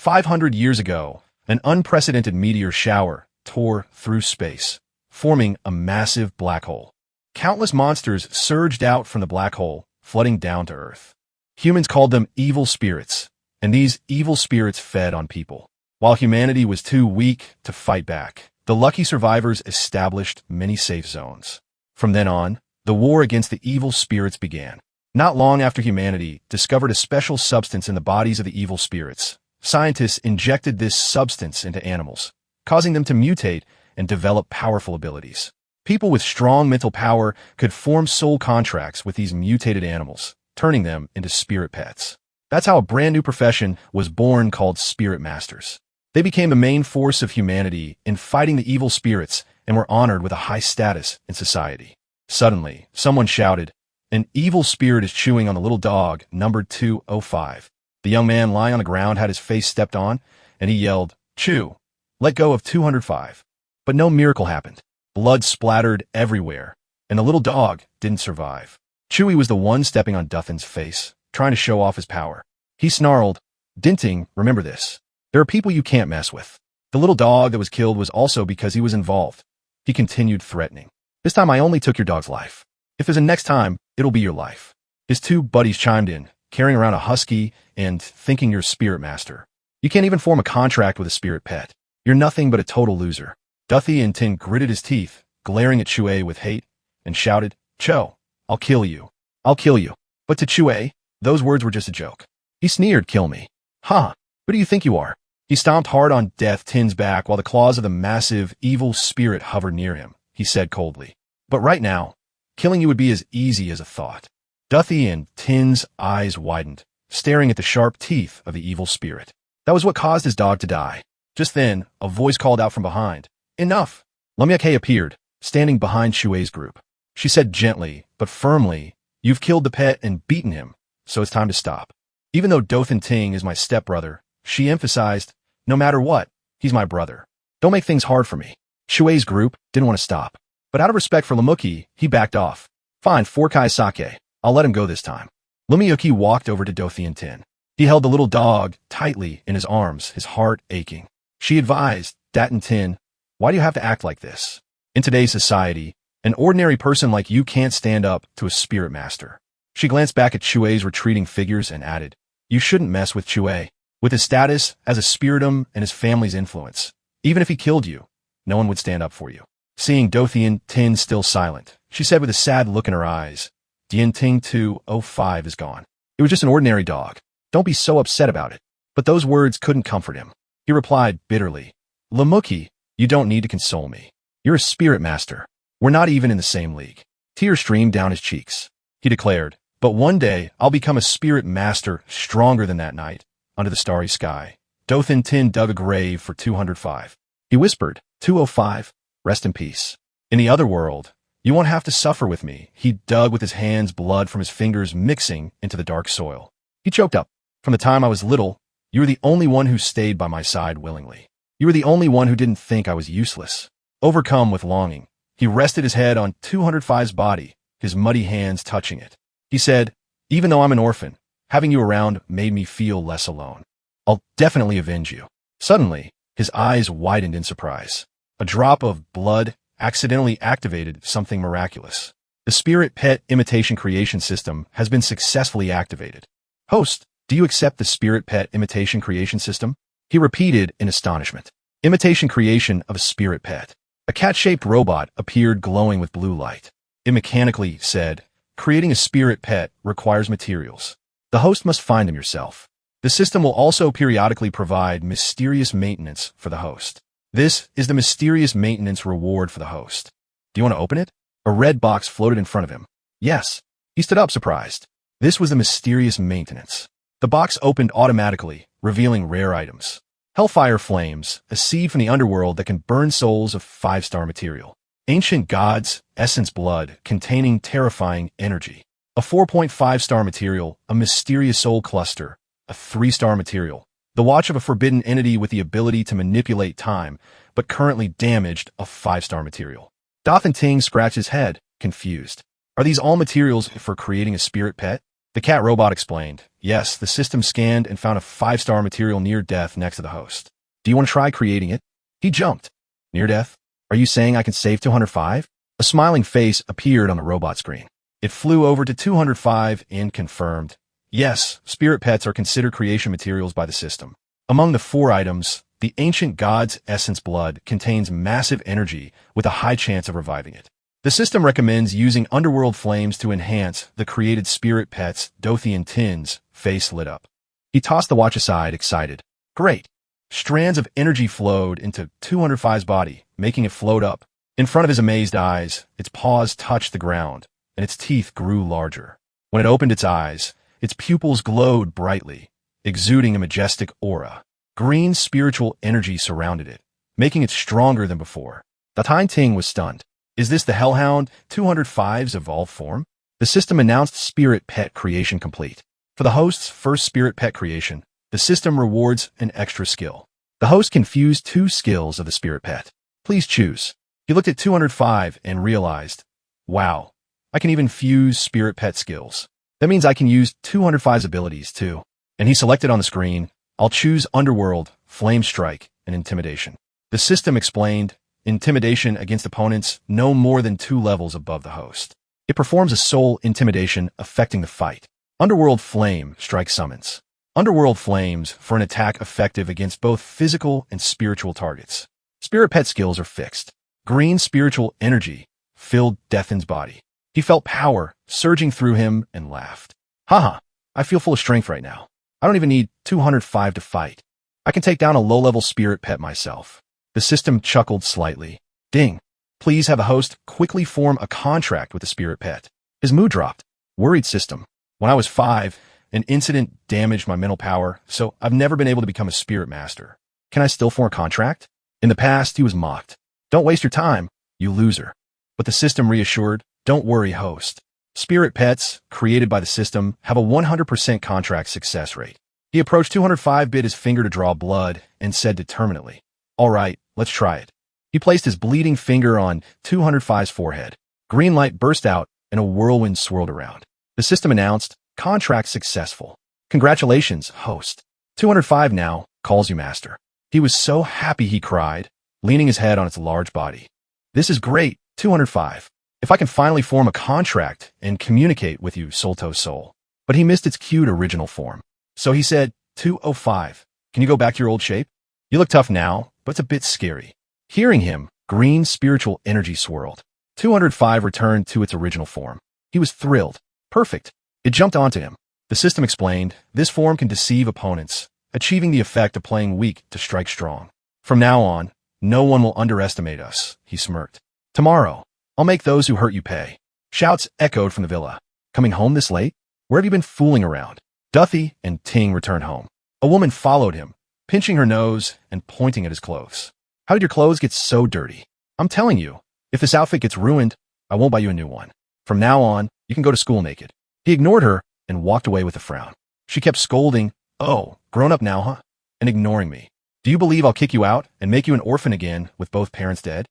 500 years ago, an unprecedented meteor shower tore through space, forming a massive black hole. Countless monsters surged out from the black hole, flooding down to Earth. Humans called them evil spirits, and these evil spirits fed on people. While humanity was too weak to fight back, the lucky survivors established many safe zones. From then on, the war against the evil spirits began. Not long after humanity discovered a special substance in the bodies of the evil spirits, scientists injected this substance into animals, causing them to mutate and develop powerful abilities. People with strong mental power could form soul contracts with these mutated animals, turning them into spirit pets. That's how a brand new profession was born called spirit masters. They became the main force of humanity in fighting the evil spirits and were honored with a high status in society. Suddenly, someone shouted, "An evil spirit is chewing on the little dog, numbered 205. The young man lying on the ground had his face stepped on, and he yelled, "Chew! Let go of 205. But no miracle happened. Blood splattered everywhere, and the little dog didn't survive. Chewy was the one stepping on Duthin's face, trying to show off his power. He snarled, "Dinting, remember this. There are people you can't mess with." The little dog that was killed was also because he was involved. He continued threatening. "This time I only took your dog's life. If there's a next time, it'll be your life." His two buddies chimed in, carrying around a husky and thinking you're a spirit master. "You can't even form a contract with a spirit pet. You're nothing but a total loser." Duffy and Tin gritted his teeth, glaring at Chue with hate, and shouted, "Cho, I'll kill you. I'll kill you." But to Chue, those words were just a joke. He sneered, "Kill me. Huh, who do you think you are?" He stomped hard on Death Tin's back while the claws of the massive, evil spirit hovered near him. He said coldly, "But right now, killing you would be as easy as a thought." Duffy and Tin's eyes widened, staring at the sharp teeth of the evil spirit. That was what caused his dog to die. Just then, a voice called out from behind, "Enough!" Lemyake appeared, standing behind Shuei's group. She said gently, but firmly, "You've killed the pet and beaten him, so it's time to stop." Even though Dothan Ting is my stepbrother, she emphasized, "No matter what, he's my brother. Don't make things hard for me." Shuei's group didn't want to stop, but out of respect for Lemuki, he backed off. "Fine, Forkai Sake. I'll let him go this time." Lemyuki walked over to Dothan Tin. He held the little dog tightly in his arms, his heart aching. She advised, "Datin Tin, why do you have to act like this? In today's society, an ordinary person like you can't stand up to a spirit master." She glanced back at Chue's retreating figures and added, "You shouldn't mess with Chue. With his status as a spiritum and his family's influence, even if he killed you, no one would stand up for you." Seeing Dothan Tin still silent, she said with a sad look in her eyes, "Dien Ting 205 is gone. It was just an ordinary dog. Don't be so upset about it." But those words couldn't comfort him. He replied bitterly, "Lemuki, you don't need to console me. You're a spirit master. We're not even in the same league." Tears streamed down his cheeks. He declared, "But one day I'll become a spirit master stronger than that night, under the starry sky." Dothan Tin dug a grave for 205. He whispered, 205, rest in peace. In the other world, you won't have to suffer with me." He dug with his hands, blood from his fingers mixing into the dark soil. He choked up. "From the time I was little, you were the only one who stayed by my side willingly. You were the only one who didn't think I was useless." Overcome with longing, he rested his head on 205's body, his muddy hands touching it. He said, "Even though I'm an orphan, having you around made me feel less alone. I'll definitely avenge you." Suddenly, his eyes widened in surprise. A drop of blood accidentally activated something miraculous. The Spirit Pet Imitation Creation System has been successfully activated. "Host, do you accept the Spirit Pet Imitation Creation System?" He repeated in astonishment. Imitation creation of a spirit pet. A cat-shaped robot appeared glowing with blue light. It mechanically said, "Creating a spirit pet requires materials. The host must find them yourself. The system will also periodically provide mysterious maintenance for the host. This is the mysterious maintenance reward for the host. Do you want to open it?" A red box floated in front of him. "Yes." He stood up surprised. This was the mysterious maintenance. The box opened automatically, revealing rare items. Hellfire Flames, a seed from the underworld that can burn souls of 5-star material. Ancient Gods, Essence Blood, containing terrifying energy. A 4.5-star material, a mysterious soul cluster, a 3-star material. The Watch of a forbidden entity with the ability to manipulate time, but currently damaged, a 5-star material. Dothan Ting scratched his head, confused. Are these all materials for creating a spirit pet? The cat robot explained, yes, the system scanned and found a 5-star material near death next to the host. Do you want to try creating it? He jumped. Near death? Are you saying I can save 205? A smiling face appeared on the robot screen. It flew over to 205 and confirmed, yes, spirit pets are considered creation materials by the system. Among the 4 items, the ancient god's essence blood contains massive energy with a high chance of reviving it. The system recommends using underworld flames to enhance the created spirit pet's Dothian Tin's face lit up. He tossed the watch aside, excited. Great. Strands of energy flowed into 205's body, making it float up. In front of his amazed eyes, its paws touched the ground, and its teeth grew larger. When it opened its eyes, its pupils glowed brightly, exuding a majestic aura. Green spiritual energy surrounded it, making it stronger than before. The Tine Ting was stunned. Is this the Hellhound 205's evolved form? The system announced spirit pet creation complete. For the host's first spirit pet creation, the system rewards an extra skill. The host can fuse 2 skills of the spirit pet. Please choose. He looked at 205 and realized, wow, I can even fuse spirit pet skills. That means I can use 205's abilities too. And he selected on the screen, I'll choose Underworld, Flame Strike, and Intimidation. The system explained, Intimidation against opponents no more than 2 levels above the host. It performs a soul intimidation affecting the fight. Underworld Flame Strike summons. Underworld Flames for an attack effective against both physical and spiritual targets. Spirit pet skills are fixed. Green spiritual energy filled Dethin's body. He felt power surging through him and laughed. Haha, I feel full of strength right now. I don't even need 205 to fight. I can take down a low-level spirit pet myself. The system chuckled slightly. Ding. Please have the host quickly form a contract with the spirit pet. His mood dropped. Worried system. When I was 5, an incident damaged my mental power, so I've never been able to become a spirit master. Can I still form a contract? In the past, he was mocked. Don't waste your time, you loser. But the system reassured, don't worry, host. Spirit pets, created by the system, have a 100% contract success rate. He approached 205, bit his finger to draw blood, and said determinedly, all right, let's try it. He placed his bleeding finger on 205's forehead. Green light burst out, and a whirlwind swirled around. The system announced, contract successful. Congratulations, host. 205 now calls you master. He was so happy he cried, leaning his head on its large body. This is great, 205. If I can finally form a contract and communicate with you, soul to soul. But he missed its cute original form. So he said, 205, can you go back to your old shape? You look tough now, but it's a bit scary. Hearing him, green spiritual energy swirled. 205 returned to its original form. He was thrilled. Perfect. It jumped onto him. The system explained, this form can deceive opponents, achieving the effect of playing weak to strike strong. From now on, no one will underestimate us, he smirked. Tomorrow, I'll make those who hurt you pay. Shouts echoed from the villa. Coming home this late? Where have you been fooling around? Duffy and Ting returned home. A woman followed him, pinching her nose and pointing at his clothes. How did your clothes get so dirty? I'm telling you, if this outfit gets ruined, I won't buy you a new one. From now on, you can go to school naked. He ignored her and walked away with a frown. She kept scolding, oh, grown up now, huh? And ignoring me. Do you believe I'll kick you out and make you an orphan again with both parents dead?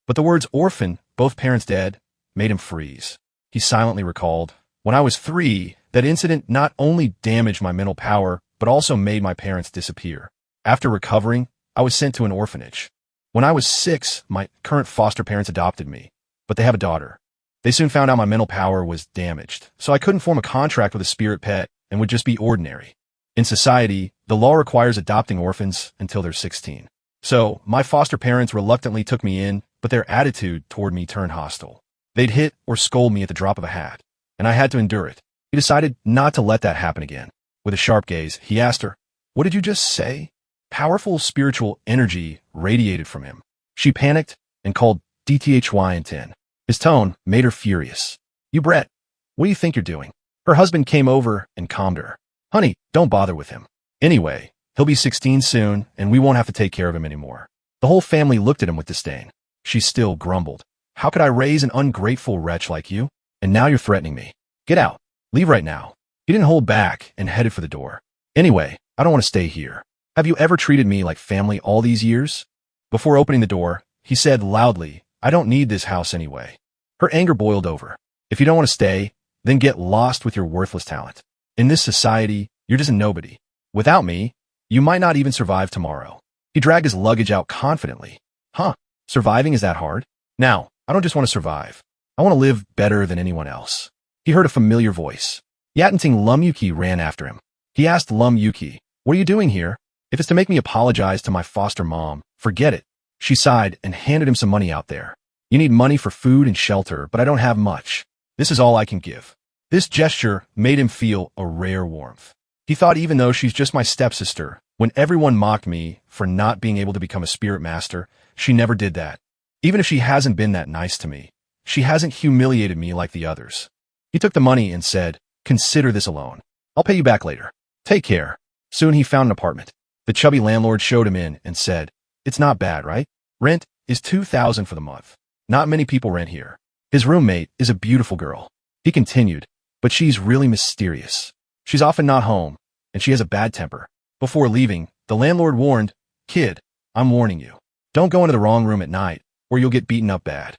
But the words orphan, both parents dead, made him freeze. He silently recalled, when I was 3, that incident not only damaged my mental power, but also made my parents disappear. After recovering, I was sent to an orphanage. When I was 6, my current foster parents adopted me, but they have a daughter. They soon found out my mental power was damaged, so I couldn't form a contract with a spirit pet and would just be ordinary. In society, the law requires adopting orphans until they're 16. So, my foster parents reluctantly took me in, but their attitude toward me turned hostile. They'd hit or scold me at the drop of a hat, and I had to endure it. He decided not to let that happen again. With a sharp gaze, he asked her, what did you just say? Powerful spiritual energy radiated from him. She panicked and called DTHY and 10. His tone made her furious. You brat, what do you think you're doing? Her husband came over and calmed her. Honey, don't bother with him. Anyway, he'll be 16 soon, and we won't have to take care of him anymore. The whole family looked at him with disdain. She still grumbled. How could I raise an ungrateful wretch like you? And now you're threatening me. Get out. Leave right now. He didn't hold back and headed for the door. Anyway, I don't want to stay here. Have you ever treated me like family all these years? Before opening the door, he said loudly, I don't need this house anyway. Her anger boiled over. If you don't want to stay, then get lost with your worthless talent. In this society, you're just a nobody. Without me, you might not even survive tomorrow. He dragged his luggage out confidently. Huh, surviving is that hard? Now, I don't just want to survive. I want to live better than anyone else. He heard a familiar voice. Yatenting Lum Yuki ran after him. He asked Lum Yuki, "What are you doing here? If it's to make me apologize to my foster mom, forget it." She sighed and handed him some money out there. "You need money for food and shelter, but I don't have much. This is all I can give." This gesture made him feel a rare warmth. He thought, even though she's just my stepsister, when everyone mocked me for not being able to become a spirit master, she never did that. Even if she hasn't been that nice to me, she hasn't humiliated me like the others. He took the money and said, "Consider this a loan. I'll pay you back later. Take care." Soon he found an apartment. The chubby landlord showed him in and said, "It's not bad, right? Rent is $2,000 for the month. Not many people rent here." His roommate is a beautiful girl. He continued, "But she's really mysterious. She's often not home, and she has a bad temper." Before leaving, the landlord warned, "Kid, I'm warning you. Don't go into the wrong room at night, or you'll get beaten up bad."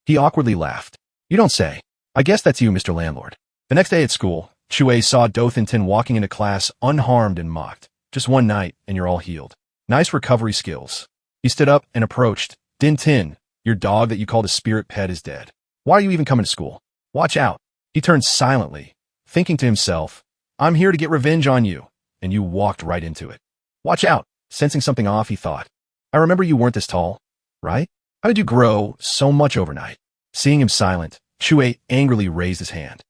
He awkwardly laughed. "You don't say. I guess that's you, Mr. Landlord." The next day at school, Chue saw Do Thin walking into class unharmed and mocked. "Just one night, and you're all healed. Nice recovery skills." He stood up and approached. "Din Tin, your dog that you called a spirit pet is dead. Why are you even coming to school? Watch out." He turned silently, thinking to himself, "I'm here to get revenge on you," and you walked right into it. "Watch out." Sensing something off, he thought, "I remember you weren't this tall, right? How did you grow so much overnight?" Seeing him silent, Chue angrily raised his hand.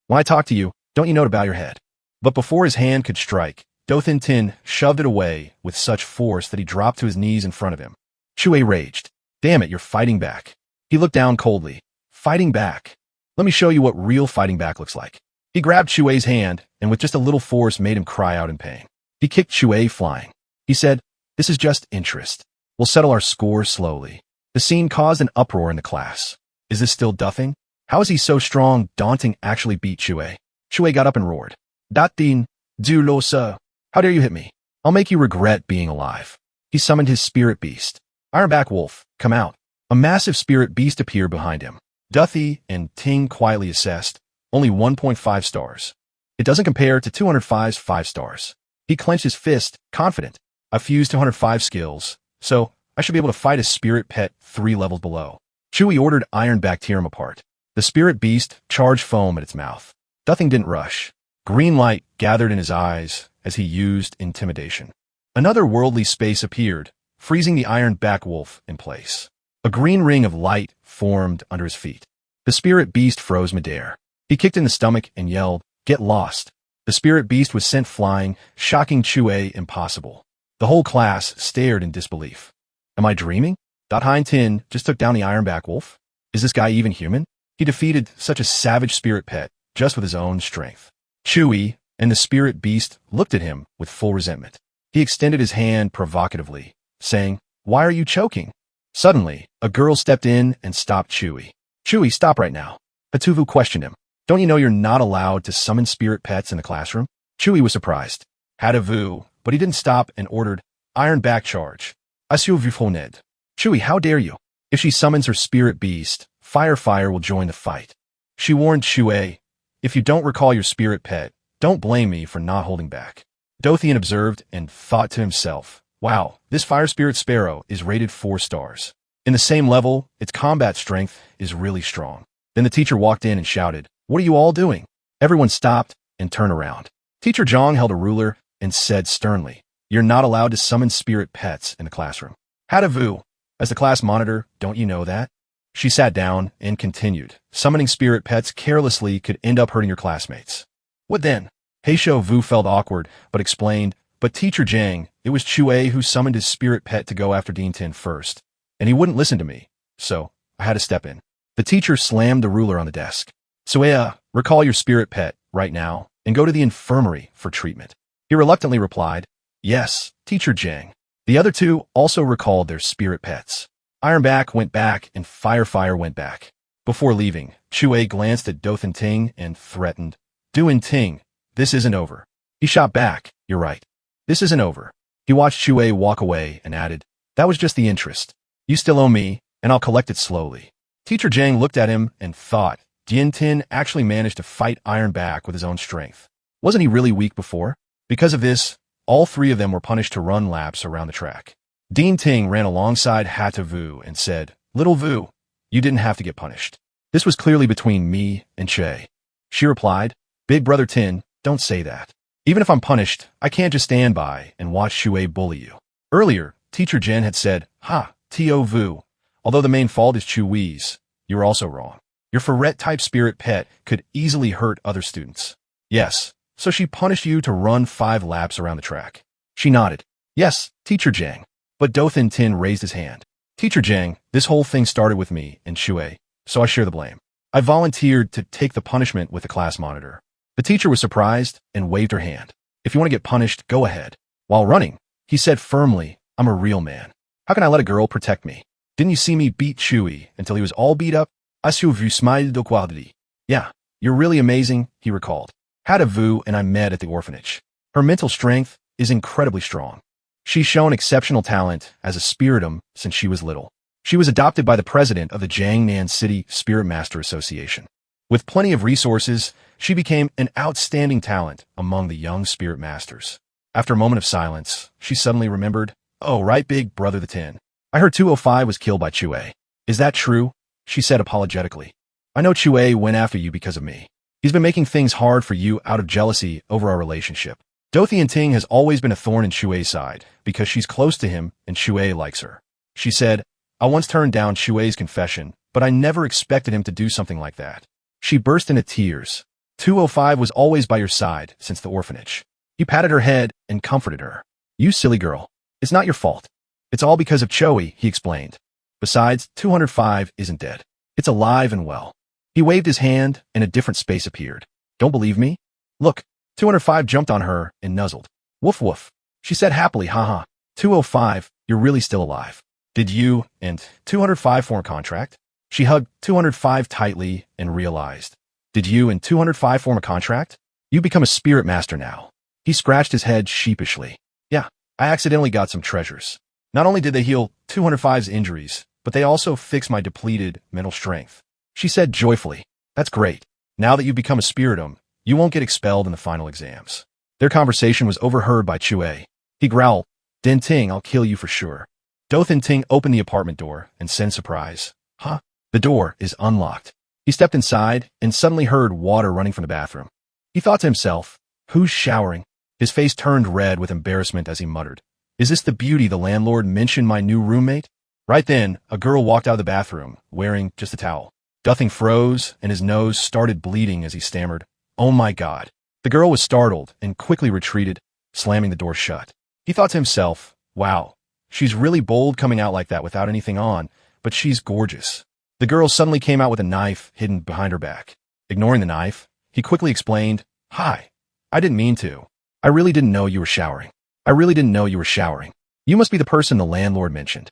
"When I talk to you, don't you know to bow your head?" But before his hand could strike, Do Thin Tin shoved it away with such force that he dropped to his knees in front of him. Chue raged. "Damn it, you're fighting back." He looked down coldly. "Fighting back? Let me show you what real fighting back looks like." He grabbed Chue's hand and with just a little force made him cry out in pain. He kicked Chue flying. He said, "This is just interest. We'll settle our score slowly." The scene caused an uproar in the class. Is this still duffing? How is he so strong? Daunting actually beat Chue. Chue got up and roared. "Datin, du lo sa. How dare you hit me? I'll make you regret being alive." He summoned his spirit beast. "Ironback Wolf, come out." A massive spirit beast appeared behind him. Duthie and Ting quietly assessed, only 1.5 stars. It doesn't compare to 205's 5 stars. He clenched his fist, confident. "I fused 205 skills, so I should be able to fight a spirit pet 3 levels below." Chewie ordered Ironback tear him apart. The spirit beast charged foam at its mouth. Duthie didn't rush. Green light gathered in his eyes as he used intimidation. Another worldly space appeared, freezing the Ironback Wolf in place. A green ring of light formed under his feet. The spirit beast froze midair. He kicked in the stomach and yelled, "Get lost." The spirit beast was sent flying, shocking Chue impossible. The whole class stared in disbelief. Am I dreaming? Hein Tin just took down the Ironback Wolf? Is this guy even human? He defeated such a savage spirit pet just with his own strength. Chewie and the spirit beast looked at him with full resentment. He extended his hand provocatively, saying, "Why are you choking?" Suddenly, a girl stepped in and stopped Chewie. "Chewie, stop right now." Patuvu questioned him. "Don't you know you're not allowed to summon spirit pets in the classroom?" Chewie was surprised. Hadavu, but he didn't stop and ordered, "Ironback charge. Asio Vufoned." "Chewie, how dare you? If she summons her spirit beast, Fire will join the fight." She warned Chue, "If you don't recall your spirit pet, don't blame me for not holding back." Dothian observed and thought to himself, "Wow, this fire spirit sparrow is rated 4 stars. In the same level, its combat strength is really strong." Then the teacher walked in and shouted, "What are you all doing?" Everyone stopped and turned around. Teacher Zhang held a ruler and said sternly, "You're not allowed to summon spirit pets in the classroom." Hadavu, as the class monitor, don't you know that? She sat down and continued, "Summoning spirit pets carelessly could end up hurting your classmates." "What then?" Heisho Vu felt awkward, but explained, "But Teacher Zhang, it was Chue who summoned his spirit pet to go after Dean Tin first, and he wouldn't listen to me, so I had to step in." The teacher slammed the ruler on the desk. "Suea, recall your spirit pet right now and go to the infirmary for treatment." He reluctantly replied, "Yes, Teacher Zhang." The other two also recalled their spirit pets. Ironback went back and Fire went back. Before leaving, Chue glanced at Dothan Ting and threatened, "Duin Ting, this isn't over." He shot back, "You're right. This isn't over." He watched Chue walk away and added, "That was just the interest. You still owe me, and I'll collect it slowly." Teacher Zhang looked at him and thought, Dian Tin actually managed to fight Iron back with his own strength. Wasn't he really weak before? Because of this, all three of them were punished to run laps around the track. Dean Ting ran alongside Hata Vu and said, "Little Vu, you didn't have to get punished. This was clearly between me and Che." She replied, "Big brother Tin, don't say that. Even if I'm punished, I can't just stand by and watch Shui bully you." Earlier, Teacher Jen had said, "Ha, T.O. Vu, although the main fault is Chui's, you're also wrong. Your ferret-type spirit pet could easily hurt other students." "Yes, so she punished you to run 5 laps around the track." She nodded. "Yes, Teacher Jiang." But Dothan Tin raised his hand. "Teacher Jiang, this whole thing started with me and Shui, so I share the blame. I volunteered to take the punishment with the class monitor." The teacher was surprised and waved her hand. "If you want to get punished, go ahead." While running, he said firmly, "I'm a real man. How can I let a girl protect me? Didn't you see me beat Shui until he was all beat up? As you vu smile de quadri." "Yeah, you're really amazing," he recalled. "Hata Vu and I met at the orphanage. Her mental strength is incredibly strong. She's shown exceptional talent as a spiritum since she was little. She was adopted by the president of the Jiangnan City Spirit Master Association. With plenty of resources, she became an outstanding talent among the young spirit masters." After a moment of silence, she suddenly remembered, "Oh, right, big brother the Tin. I heard 205 was killed by Chue. Is that true?" she said apologetically. "I know Chue went after you because of me. He's been making things hard for you out of jealousy over our relationship. Dothan Ting has always been a thorn in Chue's side because she's close to him and Chue likes her." She said, "I once turned down Chue's confession, but I never expected him to do something like that." She burst into tears. 205 was always by your side since the orphanage. He patted her head and comforted her. "You silly girl. It's not your fault. It's all because of Choi," he explained. "Besides, 205 isn't dead. It's alive and well." He waved his hand and a different space appeared. "Don't believe me? Look." 205 jumped on her and nuzzled. "Woof woof," she said happily, "Haha. 205, you're really still alive. Did you and 205 form a contract?" She hugged 205 tightly and realized. "Did you and 205 form a contract? You become a spirit master now." He scratched his head sheepishly. "Yeah, I accidentally got some treasures. Not only did they heal 205's injuries, but they also fixed my depleted mental strength." She said joyfully, "That's great. Now that you've become a spiritum, you won't get expelled in the final exams." Their conversation was overheard by Chue. He growled, "Den Ting, I'll kill you for sure." Dothan Ting opened the apartment door and said in surprise, "Huh? The door is unlocked." He stepped inside and suddenly heard water running from the bathroom. He thought to himself, "Who's showering?" His face turned red with embarrassment as he muttered, "Is this the beauty the landlord mentioned my new roommate?" Right then, a girl walked out of the bathroom, wearing just a towel. Dothan froze and his nose started bleeding as he stammered, "Oh my God." The girl was startled and quickly retreated, slamming the door shut. He thought to himself, "Wow, she's really bold coming out like that without anything on, but she's gorgeous." The girl suddenly came out with a knife hidden behind her back. Ignoring the knife, he quickly explained, "Hi, I didn't mean to. I really didn't know you were showering. I really didn't know you were showering. You must be the person the landlord mentioned."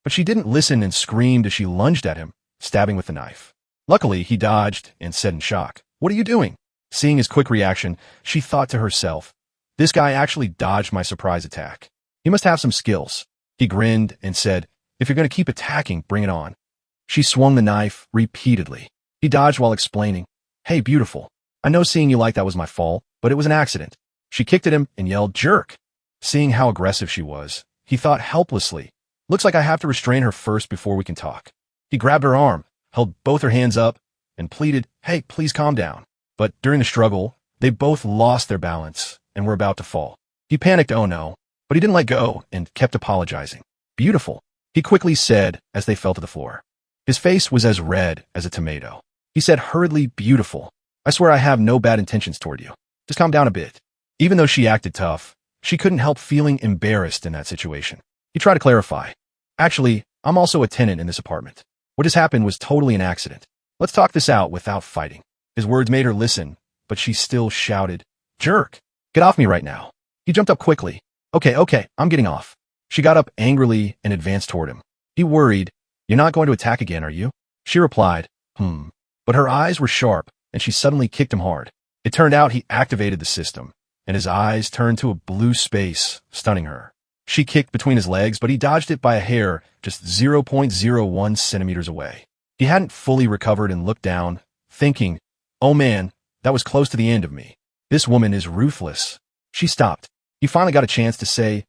But she didn't listen and screamed as she lunged at him, stabbing with the knife. Luckily, he dodged and said in shock, "What are you doing?" Seeing his quick reaction, she thought to herself, "This guy actually dodged my surprise attack. He must have some skills." He grinned and said, "If you're going to keep attacking, bring it on." She swung the knife repeatedly. He dodged while explaining, "Hey, beautiful. I know seeing you like that was my fault, but it was an accident." She kicked at him and yelled, "Jerk." Seeing how aggressive she was, he thought helplessly, "Looks like I have to restrain her first before we can talk." He grabbed her arm, held both her hands up, and pleaded, "Hey, please calm down." But during the struggle, they both lost their balance and were about to fall. He panicked, "Oh no," but he didn't let go and kept apologizing. "Beautiful," he quickly said as they fell to the floor. His face was as red as a tomato. He said hurriedly, "Beautiful. I swear I have no bad intentions toward you. Just calm down a bit." Even though she acted tough, she couldn't help feeling embarrassed in that situation. He tried to clarify, "Actually, I'm also a tenant in this apartment. What just happened was totally an accident. Let's talk this out without fighting." His words made her listen, but she still shouted, "Jerk! Get off me right now." He jumped up quickly. Okay, I'm getting off." She got up angrily and advanced toward him. He worried, "You're not going to attack again, are you?" She replied, But her eyes were sharp, and she suddenly kicked him hard. It turned out he activated the system, and his eyes turned to a blue space, stunning her. She kicked between his legs, but he dodged it by a hair, just 0.01 centimeters away. He hadn't fully recovered and looked down, thinking, oh man, that was close to the end of me. This woman is ruthless. She stopped. You finally got a chance to say,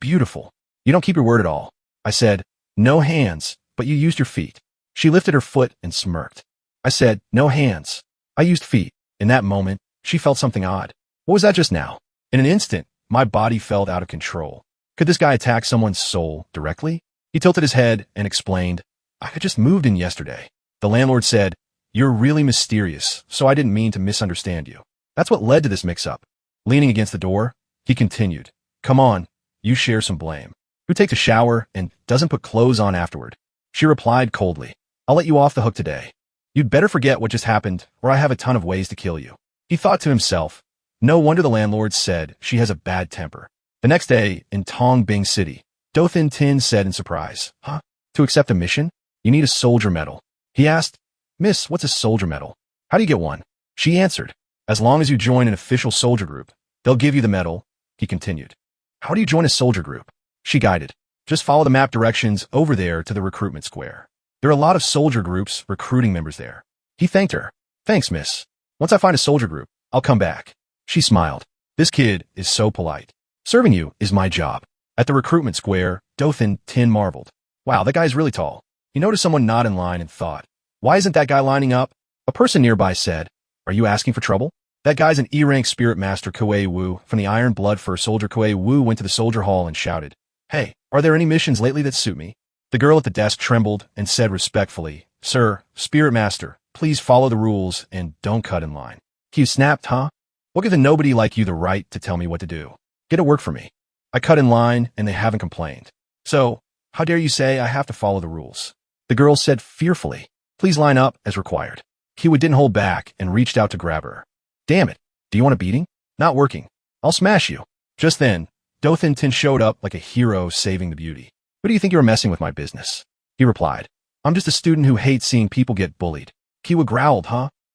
beautiful. You don't keep your word at all. I said, no hands, but you used your feet. She lifted her foot and smirked. I said, no hands. I used feet. In that moment, she felt something odd. What was that just now? In an instant, my body felt out of control. Could this guy attack someone's soul directly? He tilted his head and explained, I had just moved in yesterday. The landlord said, you're really mysterious, so I didn't mean to misunderstand you. That's what led to this mix-up. Leaning against the door, he continued, come on, you share some blame. Who takes a shower and doesn't put clothes on afterward? She replied coldly, I'll let you off the hook today. You'd better forget what just happened, or I have a ton of ways to kill you. He thought to himself, no wonder the landlord said she has a bad temper. The next day, in Tong Bing City, Do Thin Tin said in surprise, to accept a mission, you need a soldier medal. He asked, Miss, what's a soldier medal? How do you get one? She answered, as long as you join an official soldier group, they'll give you the medal. He continued, how do you join a soldier group? She guided, just follow the map directions over there to the recruitment square. There are a lot of soldier groups recruiting members there. He thanked her. Thanks, miss. Once I find a soldier group, I'll come back. She smiled. This kid is so polite. Serving you is my job. At the recruitment square, Do Thin Tin marveled. Wow, that guy's really tall. He noticed someone not in line and thought, why isn't that guy lining up? A person nearby said, are you asking for trouble? That guy's an E-rank spirit master Kuei Wu from the Iron Blood Fur soldier. Kuei Wu went to the soldier hall and shouted, hey, are there any missions lately that suit me? The girl at the desk trembled and said respectfully, sir, spirit master, please follow the rules and don't cut in line. Q snapped, What gives a nobody like you the right to tell me what to do? Get to work for me. I cut in line and they haven't complained. So, how dare you say I have to follow the rules? The girl said fearfully, please line up as required. Kiwa didn't hold back and reached out to grab her. Damn it, do you want a beating? Not working. I'll smash you. Just then, Do Thin Tin showed up like a hero saving the beauty. Who do you think you're messing with my business? He replied, I'm just a student who hates seeing people get bullied. Kiwa growled,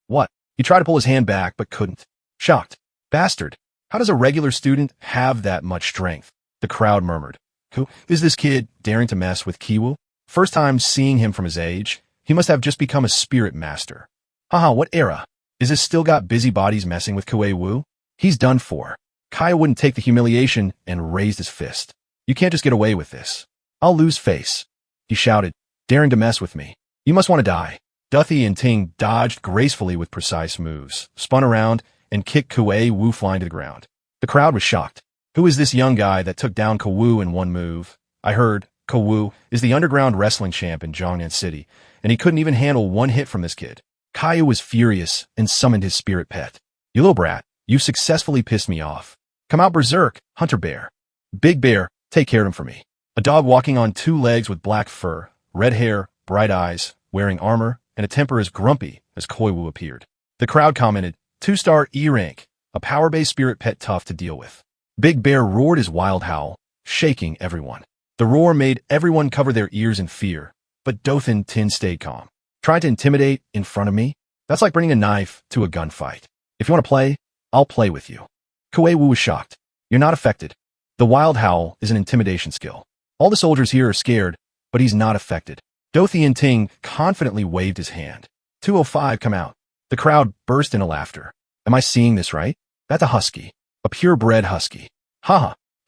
What? He tried to pull his hand back but couldn't. Shocked. Bastard. How does a regular student have that much strength? The crowd murmured. Who is this kid daring to mess with Kiwu? First time seeing him from his age, he must have just become a spirit master. What era? Is this still got busybodies messing with Kuei Wu? He's done for. Kaya wouldn't take the humiliation and raised his fist. You can't just get away with this. I'll lose face. He shouted, daring to mess with me. You must want to die. Duthie and Ting dodged gracefully with precise moves, spun around, and kicked Kuei Wu flying to the ground. The crowd was shocked. Who is this young guy that took down Kuwu in one move? I heard Kuwu is the underground wrestling champ in Zhongnan City, and he couldn't even handle one hit from this kid. Kaya was furious and summoned his spirit pet. You little brat, you successfully pissed me off. Come out berserk, Hunter Bear. Big Bear, take care of him for me. A dog walking on two legs with black fur, red hair, bright eyes, wearing armor, and a temper as grumpy as Koiwu appeared. The crowd commented, 2-star E-rank, a power-based spirit pet tough to deal with. Big Bear roared his wild howl, shaking everyone. The roar made everyone cover their ears in fear, but Do Thin Tin stayed calm. Trying to intimidate in front of me? That's like bringing a knife to a gunfight. If you want to play, I'll play with you. Kuei Wu was shocked. You're not affected. The wild howl is an intimidation skill. All the soldiers here are scared, but he's not affected. Do Thin Tin confidently waved his hand. 205 come out. The crowd burst into laughter. Am I seeing this right? That's a husky. A purebred husky.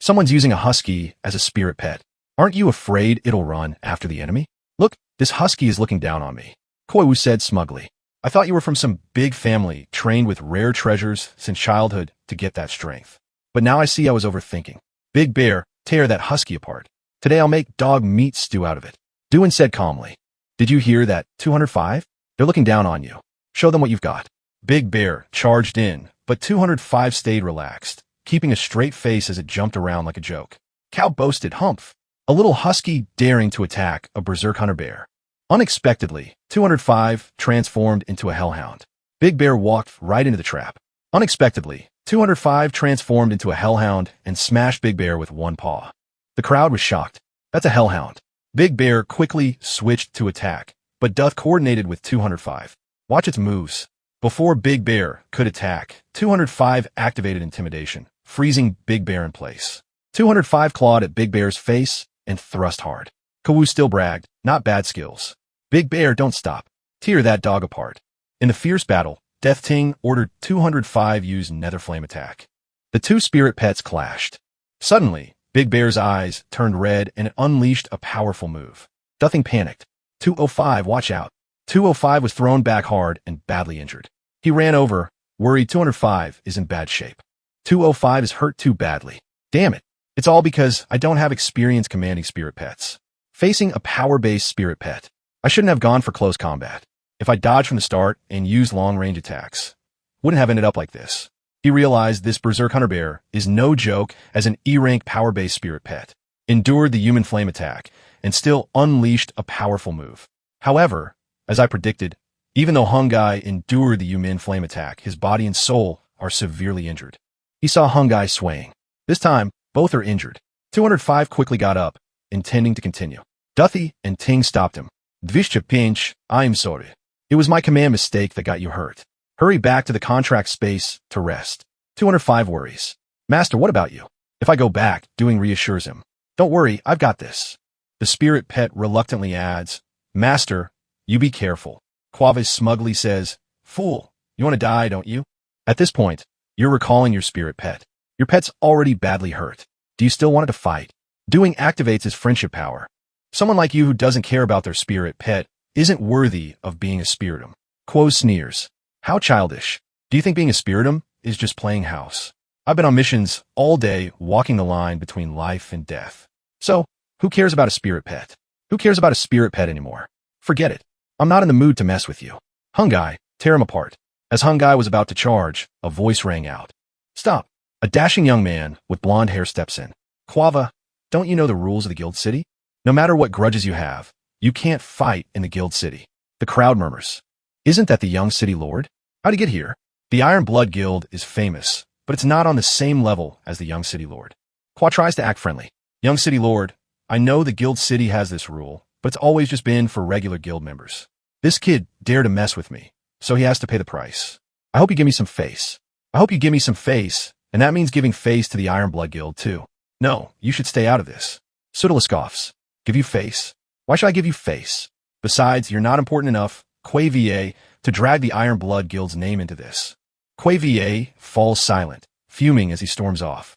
Someone's using a husky as a spirit pet. Aren't you afraid it'll run after the enemy? Look, this husky is looking down on me. Koiwu said smugly. I thought you were from some big family trained with rare treasures since childhood to get that strength. But now I see I was overthinking. Big Bear, tear that husky apart. Today I'll make dog meat stew out of it. Duan said calmly. Did you hear that, 205? They're looking down on you. Show them what you've got. Big Bear charged in, but 205 stayed relaxed, keeping a straight face as it jumped around like a joke. Cow boasted, humph. A little husky daring to attack a berserk hunter bear. Unexpectedly, 205 transformed into a hellhound. Big Bear walked right into the trap. Unexpectedly, 205 transformed into a hellhound and smashed Big Bear with one paw. The crowd was shocked. That's a hellhound. Big Bear quickly switched to attack, but Duth coordinated with 205. Watch its moves. Before Big Bear could attack, 205 activated intimidation, freezing Big Bear in place. 205 clawed at Big Bear's face and thrust hard. Kuwu still bragged, not bad skills. Big Bear, don't stop. Tear that dog apart. In the fierce battle, Death Ting ordered 205 use Nether Flame attack. The two spirit pets clashed. Suddenly, Big Bear's eyes turned red and it unleashed a powerful move. Duthing panicked. 205, watch out. 205 was thrown back hard and badly injured. He ran over, worried 205 is in bad shape. 205 is hurt too badly. Damn it. It's all because I don't have experience commanding spirit pets. Facing a power-based spirit pet, I shouldn't have gone for close combat. If I dodged from the start and used long-range attacks, wouldn't have ended up like this. He realized this Berserk Hunter Bear is no joke as an E-rank power-based spirit pet, endured the human flame attack, and still unleashed a powerful move. However, as I predicted, even though Hungai endured the human flame attack, his body and soul are severely injured. He saw Hungai swaying. This time, both are injured. 205 quickly got up, intending to continue. Duthie and Ting stopped him. Dvishcha pinch, I'm sorry. It was my command mistake that got you hurt. Hurry back to the contract space to rest. 205 worries. Master, what about you? If I go back, Doing reassures him. Don't worry, I've got this. The spirit pet reluctantly adds, Master, you be careful. Quavis smugly says, Fool, you want to die, don't you? At this point, you're recalling your spirit pet. Your pet's already badly hurt. Do you still want it to fight? Doing activates his friendship power. Someone like you who doesn't care about their spirit pet isn't worthy of being a spiritum. Quo sneers. How childish. Do you think being a spiritum is just playing house? I've been on missions all day walking the line between life and death. So, who cares about a spirit pet? Who cares about a spirit pet anymore? Forget it. I'm not in the mood to mess with you. Hungai, tear him apart. As Hungai was about to charge, a voice rang out. Stop. A dashing young man with blonde hair steps in. Quava, don't you know the rules of the Guild City? No matter what grudges you have, you can't fight in the Guild City. The crowd murmurs. Isn't that the young city lord? How'd he get here? The Iron Blood Guild is famous, but it's not on the same level as the young city lord. Qua tries to act friendly. Young city lord, I know the Guild City has this rule, but it's always just been for regular guild members. This kid dared to mess with me, so he has to pay the price. I hope you give me some face. I hope you give me some face, and that means giving face to the Iron Blood Guild too. No, you should stay out of this. Sudala scoffs. Give you face? Why should I give you face? Besides, you're not important enough, Quavier, to drag the Iron Blood Guild's name into this. Quavier falls silent, fuming as he storms off.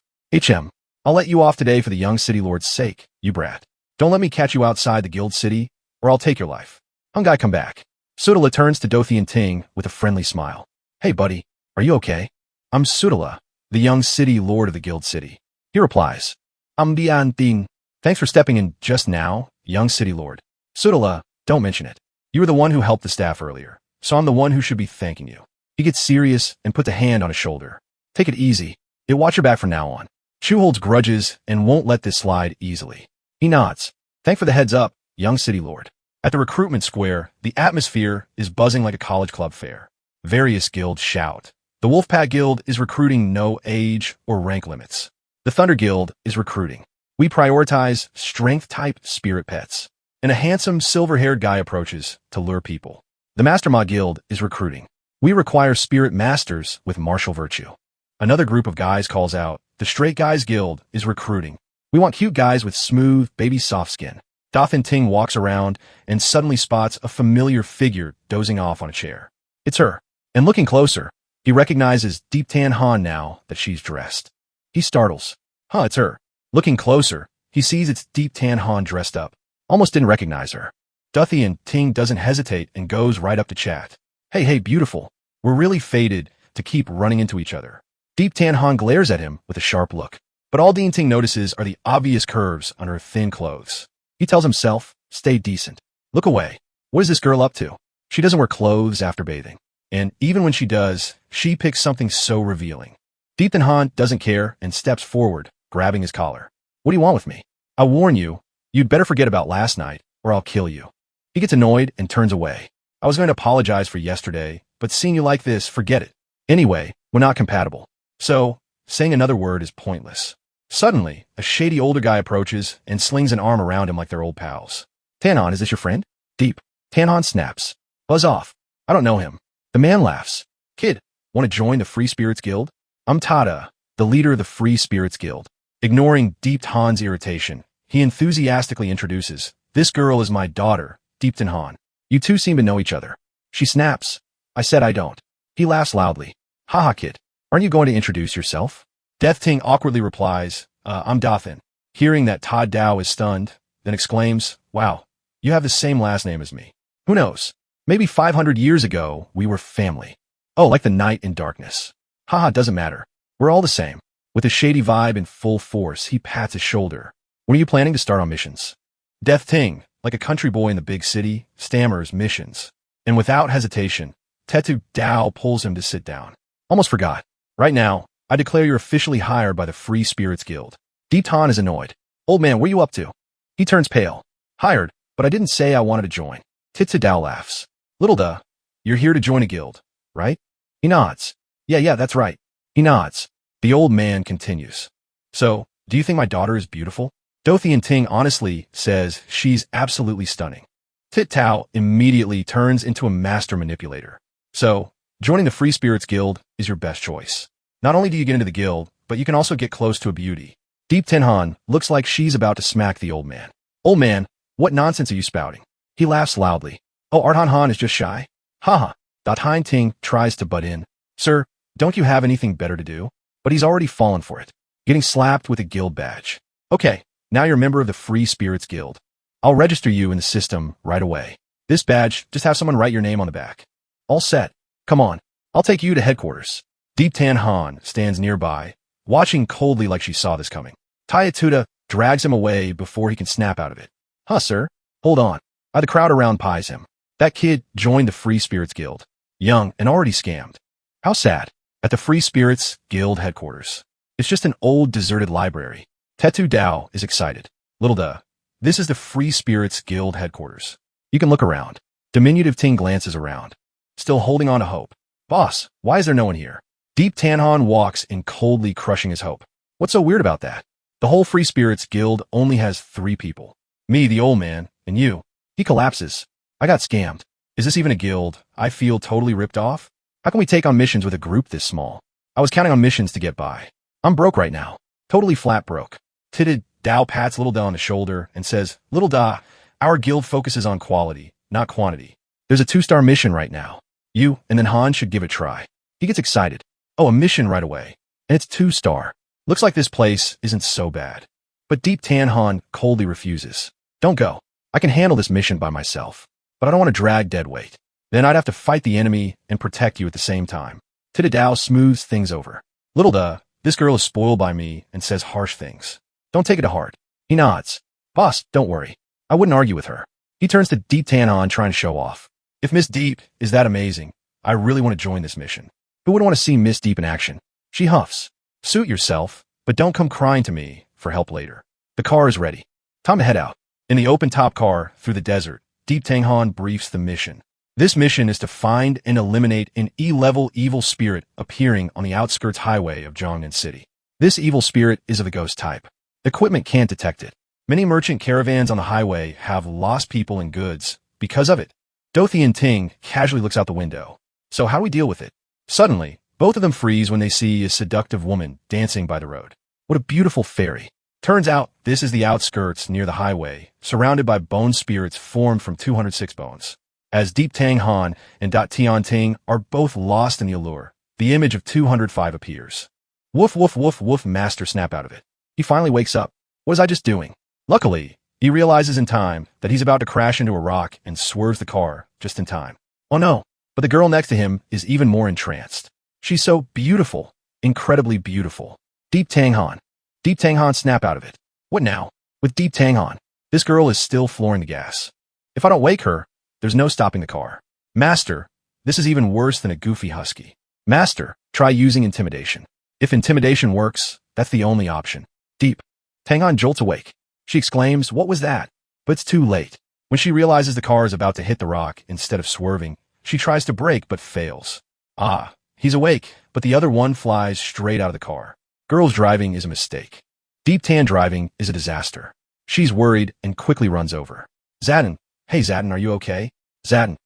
I'll let you off today for the young city lord's sake, you brat. Don't let me catch you outside the Guild City, or I'll take your life. Hungai, come back. Sudala turns to Dothi and Ting with a friendly smile. Hey, buddy, are you okay? I'm Sudala, the young city lord of the Guild City. He replies, I'm Bian Ting. Thanks for stepping in just now, young city lord. Sudala, don't mention it. You were the one who helped the staff earlier, so I'm the one who should be thanking you. He gets serious and puts a hand on his shoulder. Take it easy. You'll watch your back from now on. Chu holds grudges and won't let this slide easily. He nods. Thanks for the heads up, young city lord. At the recruitment square, the atmosphere is buzzing like a college club fair. Various guilds shout. The Wolfpack Guild is recruiting no age or rank limits. The Thunder Guild is recruiting. We prioritize strength-type spirit pets. And a handsome silver-haired guy approaches to lure people. The Masterma Guild is recruiting. We require spirit masters with martial virtue. Another group of guys calls out. The Straight Guys Guild is recruiting. We want cute guys with smooth, baby soft skin. Dothan Ting walks around and suddenly spots a familiar figure dozing off on a chair. It's her. And looking closer, he recognizes Deep Tan Han now that she's dressed. He startles. It's her. Looking closer, he sees it's Deep Tan Han dressed up. Almost didn't recognize her. Duthie and Ting doesn't hesitate and goes right up to chat. Hey, beautiful. We're really fated to keep running into each other. Deep Tan Han glares at him with a sharp look. But all Dean Ting notices are the obvious curves under her thin clothes. He tells himself, stay decent. Look away. What is this girl up to? She doesn't wear clothes after bathing. And even when she does, she picks something so revealing. Deep Tan Han doesn't care and steps forward, grabbing his collar. What do you want with me? I warn you, you'd better forget about last night, or I'll kill you. He gets annoyed and turns away. I was going to apologize for yesterday, but seeing you like this, forget it. Anyway, we're not compatible. So, saying another word is pointless. Suddenly, a shady older guy approaches and slings an arm around him like they're old pals. Tanon, is this your friend? Deep. Tanon snaps. Buzz off. I don't know him. The man laughs. Kid, want to join the Free Spirits Guild? I'm Tada, the leader of the Free Spirits Guild. Ignoring Deep Han's irritation, he enthusiastically introduces, this girl is my daughter, Deep Han. You two seem to know each other. She snaps. I said I don't. He laughs loudly. Haha kid, aren't you going to introduce yourself? Death Ting awkwardly replies, I'm Dothan. Hearing that Todd Dow is stunned, then exclaims, wow, you have the same last name as me. Who knows? Maybe 500 years ago, we were family. Oh, like the night in darkness. Haha, doesn't matter. We're all the same. With a shady vibe in full force, he pats his shoulder. When are you planning to start on missions? Death Ting, like a country boy in the big city, stammers missions. And without hesitation, Tetu Dao pulls him to sit down. Almost forgot. Right now, I declare you're officially hired by the Free Spirits Guild. Deep Tan is annoyed. Old man, what are you up to? He turns pale. Hired, but I didn't say I wanted to join. Tetu Dao laughs. Little duh. You're here to join a guild, right? He nods. Yeah, that's right. He nods. The old man continues. So, do you think my daughter is beautiful? Dothan Ting honestly says she's absolutely stunning. Tit Tao immediately turns into a master manipulator. So, joining the Free Spirits Guild is your best choice. Not only do you get into the guild, but you can also get close to a beauty. Deep Tenhan looks like she's about to smack the old man. Old man, what nonsense are you spouting? He laughs loudly. Oh, Arhan Han is just shy? Haha. Dothan Ting tries to butt in. Sir, don't you have anything better to do? But he's already fallen for it. Getting slapped with a guild badge. Okay, now you're a member of the Free Spirits Guild. I'll register you in the system right away. This badge, just have someone write your name on the back. All set. Come on. I'll take you to headquarters. Deep Tan Han stands nearby, watching coldly like she saw this coming. Tayatuda drags him away before he can snap out of it. Huh, sir? Hold on. The crowd around pies him. That kid joined the Free Spirits Guild. Young and already scammed. How sad. At the Free Spirits Guild headquarters. It's just an old deserted library. Tetu Dao is excited. Little duh. This is the Free Spirits Guild headquarters. You can look around. Diminutive Ting glances around. Still holding on to hope. Boss, why is there no one here? Deep Tanhan walks in coldly crushing his hope. What's so weird about that? The whole Free Spirits Guild only has 3 people. Me, the old man, and you. He collapses. I got scammed. Is this even a guild? I feel totally ripped off. How can we take on missions with a group this small? I was counting on missions to get by. I'm broke right now. Totally flat broke. Titted Dao pats Little Da on the shoulder and says, Little Da, our guild focuses on quality, not quantity. There's a 2-star mission right now. You and then Han should give it a try. He gets excited. Oh, a mission right away. And it's 2-star. Looks like this place isn't so bad. But Deep Tan Han coldly refuses. Don't go. I can handle this mission by myself. But I don't want to drag dead weight. Then I'd have to fight the enemy and protect you at the same time. Tita Dao smooths things over. Little duh, this girl is spoiled by me and says harsh things. Don't take it to heart. He nods. Boss, don't worry. I wouldn't argue with her. He turns to Deep Tan Han trying to show off. If Miss Deep is that amazing, I really want to join this mission. Who wouldn't want to see Miss Deep in action? She huffs. Suit yourself, but don't come crying to me for help later. The car is ready. Time to head out. In the open-top car through the desert, Deep Tang Han briefs the mission. This mission is to find and eliminate an E-level evil spirit appearing on the outskirts highway of Zhongnan City. This evil spirit is of the ghost type. Equipment can't detect it. Many merchant caravans on the highway have lost people and goods because of it. Dothan Ting casually looks out the window. So how do we deal with it? Suddenly, both of them freeze when they see a seductive woman dancing by the road. What a beautiful fairy. Turns out, this is the outskirts near the highway, surrounded by bone spirits formed from 206 bones. As Deep Tang Han and Tian Ting are both lost in the allure, the image of 205 appears. Woof woof woof woof, master snap out of it. He finally wakes up. What was I just doing? Luckily, he realizes in time that he's about to crash into a rock and swerves the car just in time. Oh no, but the girl next to him is even more entranced. She's so beautiful, incredibly beautiful. Deep Tang Han. Deep Tang Han snap out of it. What now? With Deep Tang Han, this girl is still flooring the gas. If I don't wake her, there's no stopping the car. Master, this is even worse than a goofy husky. Master, try using intimidation. If intimidation works, that's the only option. Deep Tang Han jolts awake. She exclaims, what was that? But it's too late. When she realizes the car is about to hit the rock instead of swerving, she tries to brake but fails. Ah, he's awake, but the other one flies straight out of the car. Girl's driving is a mistake. Deep Tan driving is a disaster. She's worried and quickly runs over. Zatin, hey Zatin, are you okay? Zatin,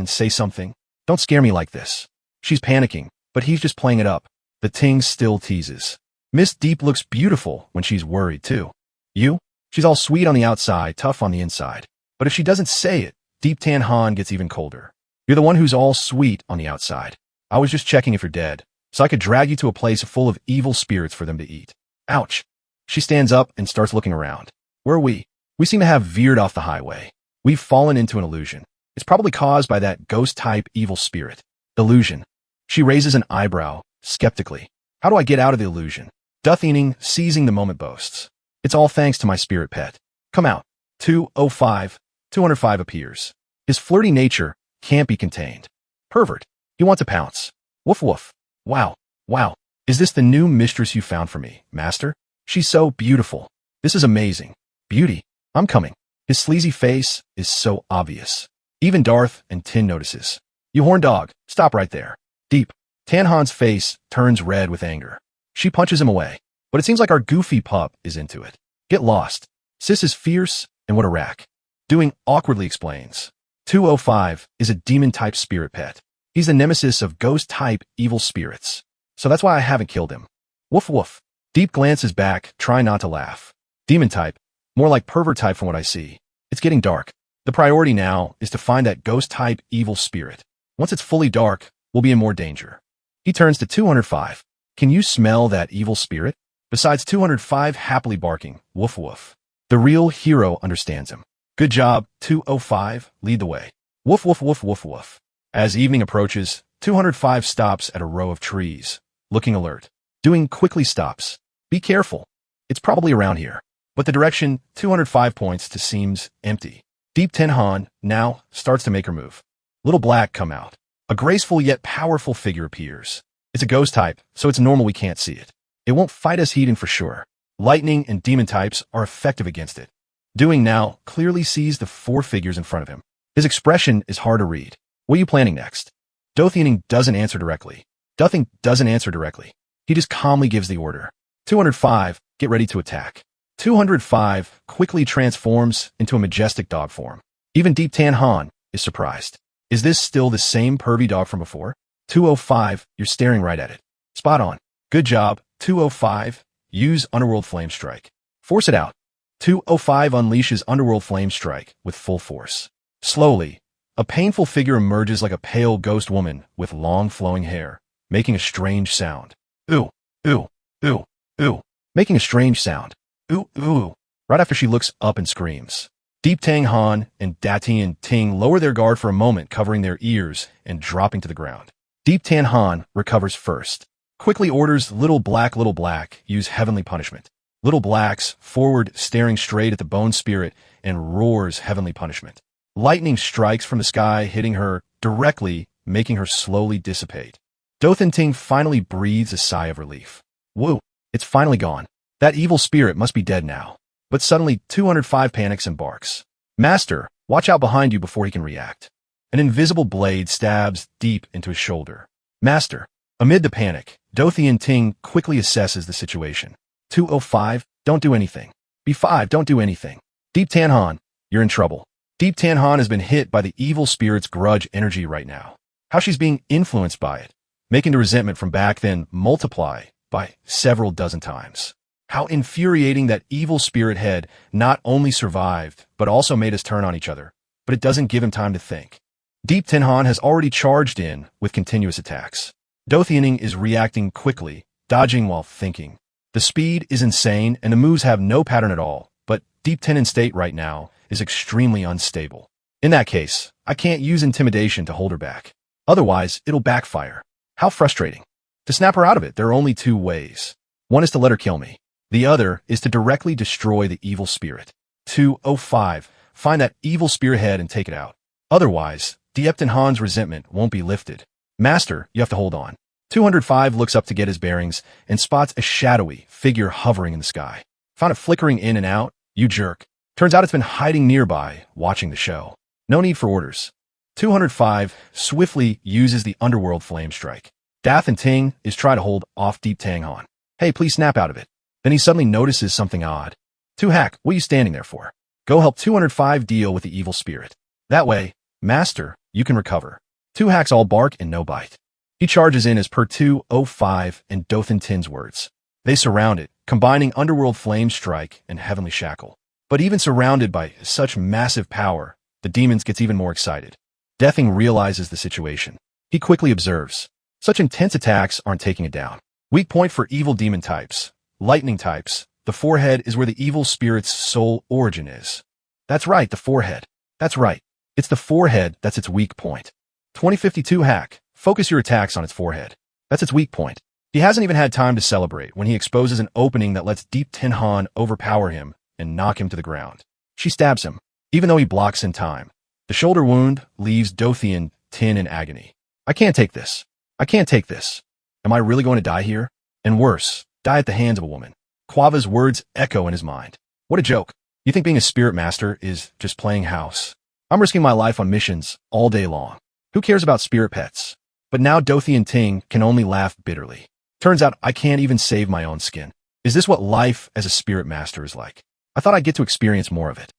say something. Don't scare me like this. She's panicking, but he's just playing it up. The Ting still teases. Miss Deep looks beautiful when she's worried too. You? She's all sweet on the outside, tough on the inside. But if she doesn't say it, Deep Tan Han gets even colder. You're the one who's all sweet on the outside. I was just checking if you're dead, so I could drag you to a place full of evil spirits for them to eat. Ouch. She stands up and starts looking around. Where are we? We seem to have veered off the highway. We've fallen into an illusion. It's probably caused by that ghost-type evil spirit. Illusion. She raises an eyebrow, skeptically. How do I get out of the illusion? Dothining, seizing the moment, boasts. It's all thanks to my spirit pet. Come out. 205. 205 appears. His flirty nature can't be contained. Pervert. He wants to pounce. Woof woof. Wow. Wow. Is this the new mistress you found for me, master? She's so beautiful. This is amazing. Beauty. I'm coming. His sleazy face is so obvious. Even Darth and Tin notices. You horn dog, stop right there. Deep. Tanhan's face turns red with anger. She punches him away. But it seems like our goofy pup is into it. Get lost. Sis is fierce, and what a rack. Doing awkwardly explains. 205 is a demon-type spirit pet. He's the nemesis of ghost-type evil spirits. So that's why I haven't killed him. Woof woof. Deep glances back, trying not to laugh. Demon-type. More like pervert-type from what I see. It's getting dark. The priority now is to find that ghost-type evil spirit. Once it's fully dark, we'll be in more danger. He turns to 205. Can you smell that evil spirit? Besides 205 happily barking, woof woof. The real hero understands him. Good job, 205, lead the way. Woof woof woof woof woof. As evening approaches, 205 stops at a row of trees, looking alert. Doing quickly stops. Be careful. It's probably around here. But the direction 205 points to seems empty. Deep Tenhan now starts to make her move. Little Black come out. A graceful yet powerful figure appears. It's a ghost type, so it's normal we can't see it. It won't fight us heat in for sure. Lightning and demon types are effective against it. Doing now clearly sees the four figures in front of him. His expression is hard to read. What are you planning next? Dothining doesn't answer directly. Dothing doesn't answer directly. He just calmly gives the order. 205, get ready to attack. 205 quickly transforms into a majestic dog form. Even Deep Tanhan is surprised. Is this still the same pervy dog from before? 205, you're staring right at it. Spot on. Good job, 205. Use Underworld Flame Strike. Force it out. 205 unleashes Underworld Flame Strike with full force. Slowly, a painful figure emerges like a pale ghost woman with long flowing hair, making a strange sound. Ooh, ooh, ooh, ooh. Making a strange sound. Ooh, ooh. Right after she looks up and screams. Deep Tang Han and Datian Ting lower their guard for a moment, covering their ears and dropping to the ground. Deep Tan Han recovers first. Quickly orders Little Black use Heavenly Punishment. Little Black's forward, staring straight at the bone spirit and roars Heavenly Punishment. Lightning strikes from the sky, hitting her directly, making her slowly dissipate. Dothan Ting finally breathes a sigh of relief. Woo, it's finally gone. That evil spirit must be dead now. But suddenly 205 panics and barks. Master, watch out behind you before he can react. An invisible blade stabs deep into his shoulder. Master. Amid the panic, Dothan Ting quickly assesses the situation. 205, don't do anything. B5, don't do anything. Deep Tanhan, you're in trouble. Deep Tanhan has been hit by the evil spirit's grudge energy right now. How she's being influenced by it, making the resentment from back then multiply by several dozen times. How infuriating that evil spirit head not only survived, but also made us turn on each other. But it doesn't give him time to think. Deep Tenhan has already charged in with continuous attacks. Dothaning is reacting quickly, dodging while thinking. The speed is insane and the moves have no pattern at all, but Deep Tenan's state right now is extremely unstable. In that case, I can't use intimidation to hold her back. Otherwise, it'll backfire. How frustrating. To snap her out of it, there are only two ways. One is to let her kill me. The other is to directly destroy the evil spirit. 205, find that evil spirit head and take it out. Otherwise, Diepton Han's resentment won't be lifted. Master, you have to hold on. 205 looks up to get his bearings and spots a shadowy figure hovering in the sky. Found it flickering in and out? You jerk. Turns out it's been hiding nearby, watching the show. No need for orders. 205 swiftly uses the Underworld Flame Strike. Dath and Ting is trying to hold off Deep Tang Han. Hey, please snap out of it. Then he suddenly notices something odd. 2-Hack, what are you standing there for? Go help 205 deal with the evil spirit. That way, Master, you can recover. 2-Hacks all bark and no bite. He charges in as per 205 and Dothan Tin's words. They surround it, combining Underworld Flame Strike and Heavenly Shackle. But even surrounded by such massive power, the demons gets even more excited. Deathing realizes the situation. He quickly observes. Such intense attacks aren't taking it down. Weak point for evil demon types. Lightning types. The forehead is where the evil spirit's soul origin is. That's right, the forehead. That's right. It's the forehead that's its weak point. 2052 hack. Focus your attacks on its forehead. That's its weak point. He hasn't even had time to celebrate when he exposes an opening that lets Deep Tin Han overpower him and knock him to the ground. She stabs him, even though he blocks in time. The shoulder wound leaves Dothian Tin in agony. I can't take this. I can't take this. Am I really going to die here? And worse, die at the hands of a woman. Quava's words echo in his mind. What a joke. You think being a spirit master is just playing house? I'm risking my life on missions all day long. Who cares about spirit pets? But now Dothian Ting can only laugh bitterly. Turns out I can't even save my own skin. Is this what life as a spirit master is like? I thought I'd get to experience more of it.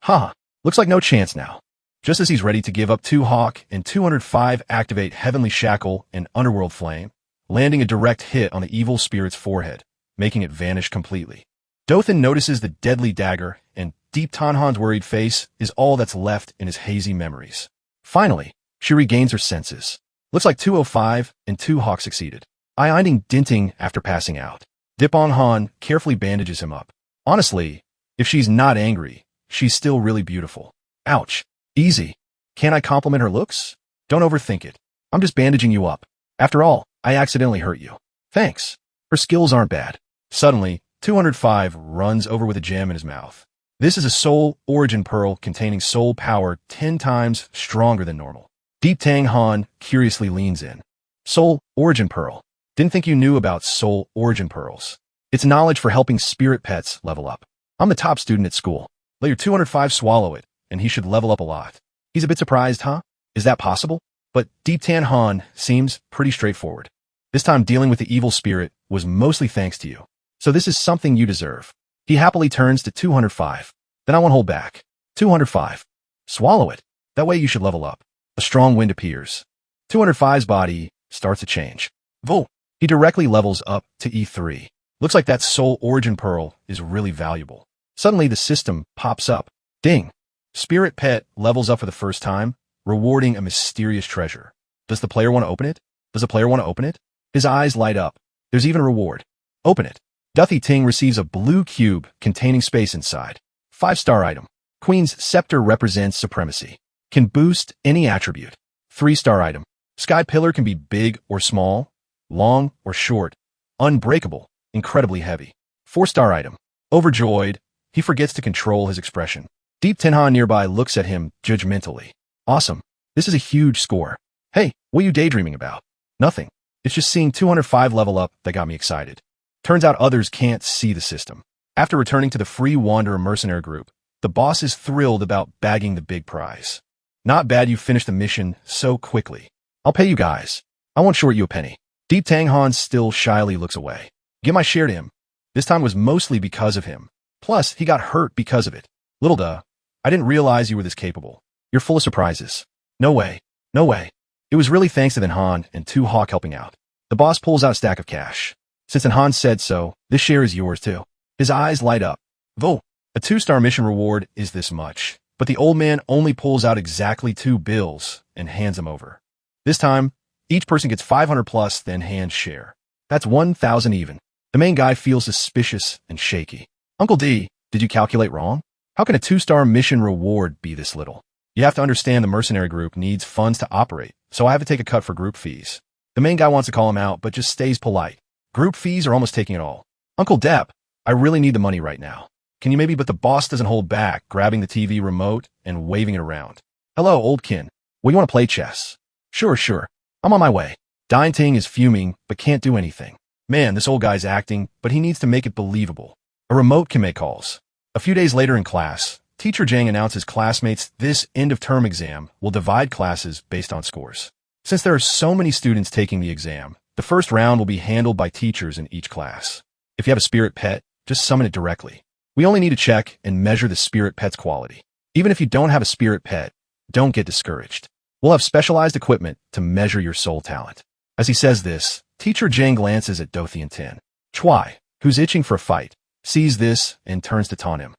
Haha, looks like no chance now. Just as he's ready to give up 2 Hawk and 205 activate Heavenly Shackle and Underworld Flame, landing a direct hit on the evil spirit's forehead, making it vanish completely. Dothan notices the deadly dagger, and Deep Tanhan's worried face is all that's left in his hazy memories. Finally, she regains her senses. Looks like 205 and 2 Hawk succeeded. Einding dinting after passing out. Dipong Han carefully bandages him up. Honestly, if she's not angry, she's still really beautiful. Ouch. Easy. Can't I compliment her looks? Don't overthink it. I'm just bandaging you up. After all, I accidentally hurt you. Thanks. Her skills aren't bad. Suddenly, 205 runs over with a gem in his mouth. This is a soul origin pearl containing soul power 10 times stronger than normal. Deep Tang Han curiously leans in. Soul origin pearl. Didn't think you knew about soul origin pearls. It's knowledge for helping spirit pets level up. I'm the top student at school. Let your 205 swallow it, and he should level up a lot. He's a bit surprised, huh? Is that possible? But Deep Tan Han seems pretty straightforward. This time dealing with the evil spirit was mostly thanks to you. So this is something you deserve. He happily turns to 205. Then I won't hold back. 205. Swallow it. That way you should level up. A strong wind appears. 205's body starts to change. Vo! He directly levels up to E3. Looks like that soul origin pearl is really valuable. Suddenly the system pops up. Ding! Spirit pet levels up for the first time, rewarding a mysterious treasure. Does the player want to open it? His eyes light up. There's even a reward. Open it. Duffy Ting receives a blue cube containing space inside. 5-star item. Queen's Scepter represents supremacy. Can boost any attribute. 3-star item. Sky Pillar can be big or small, long or short, unbreakable, incredibly heavy. 4-star item. Overjoyed, he forgets to control his expression. Deep Tenhan nearby looks at him judgmentally. Awesome. This is a huge score. Hey, what are you daydreaming about? Nothing. It's just seeing 205 level up that got me excited. Turns out others can't see the system. After returning to the Free Wanderer mercenary group, the boss is thrilled about bagging the big prize. Not bad you finished the mission so quickly. I'll pay you guys. I won't short you a penny. Deep Tang Han still shyly looks away. Give my share to him. This time was mostly because of him. Plus, he got hurt because of it. Little duh. I didn't realize you were this capable. You're full of surprises. No way. No way. It was really thanks to Then Han and 2 Hawk helping out. The boss pulls out a stack of cash. Since Then Han said so, this share is yours too. His eyes light up. Vo, a 2-star mission reward is this much. But the old man only pulls out exactly 2 bills and hands them over. This time, each person gets 500 plus, then Han's share. That's 1,000 even. The main guy feels suspicious and shaky. Uncle D, did you calculate wrong? How can a 2-star mission reward be this little? You have to understand the mercenary group needs funds to operate, so I have to take a cut for group fees. The main guy wants to call him out, but just stays polite. Group fees are almost taking it all. Uncle Depp, I really need the money right now. Can you maybe? But the boss doesn't hold back, grabbing the TV remote and waving it around. Hello, old kin. Well, you want to play chess? Sure. I'm on my way. Dine Ting is fuming, but can't do anything. Man, this old guy's acting, but he needs to make it believable. A remote can make calls. A few days later in class, Teacher Zhang announces classmates this end-of-term exam will divide classes based on scores. Since there are so many students taking the exam, the first round will be handled by teachers in each class. If you have a spirit pet, just summon it directly. We only need to check and measure the spirit pet's quality. Even if you don't have a spirit pet, don't get discouraged. We'll have specialized equipment to measure your soul talent. As he says this, Teacher Zhang glances at Dothian Tin. Chwai, who's itching for a fight, sees this and turns to taunt him.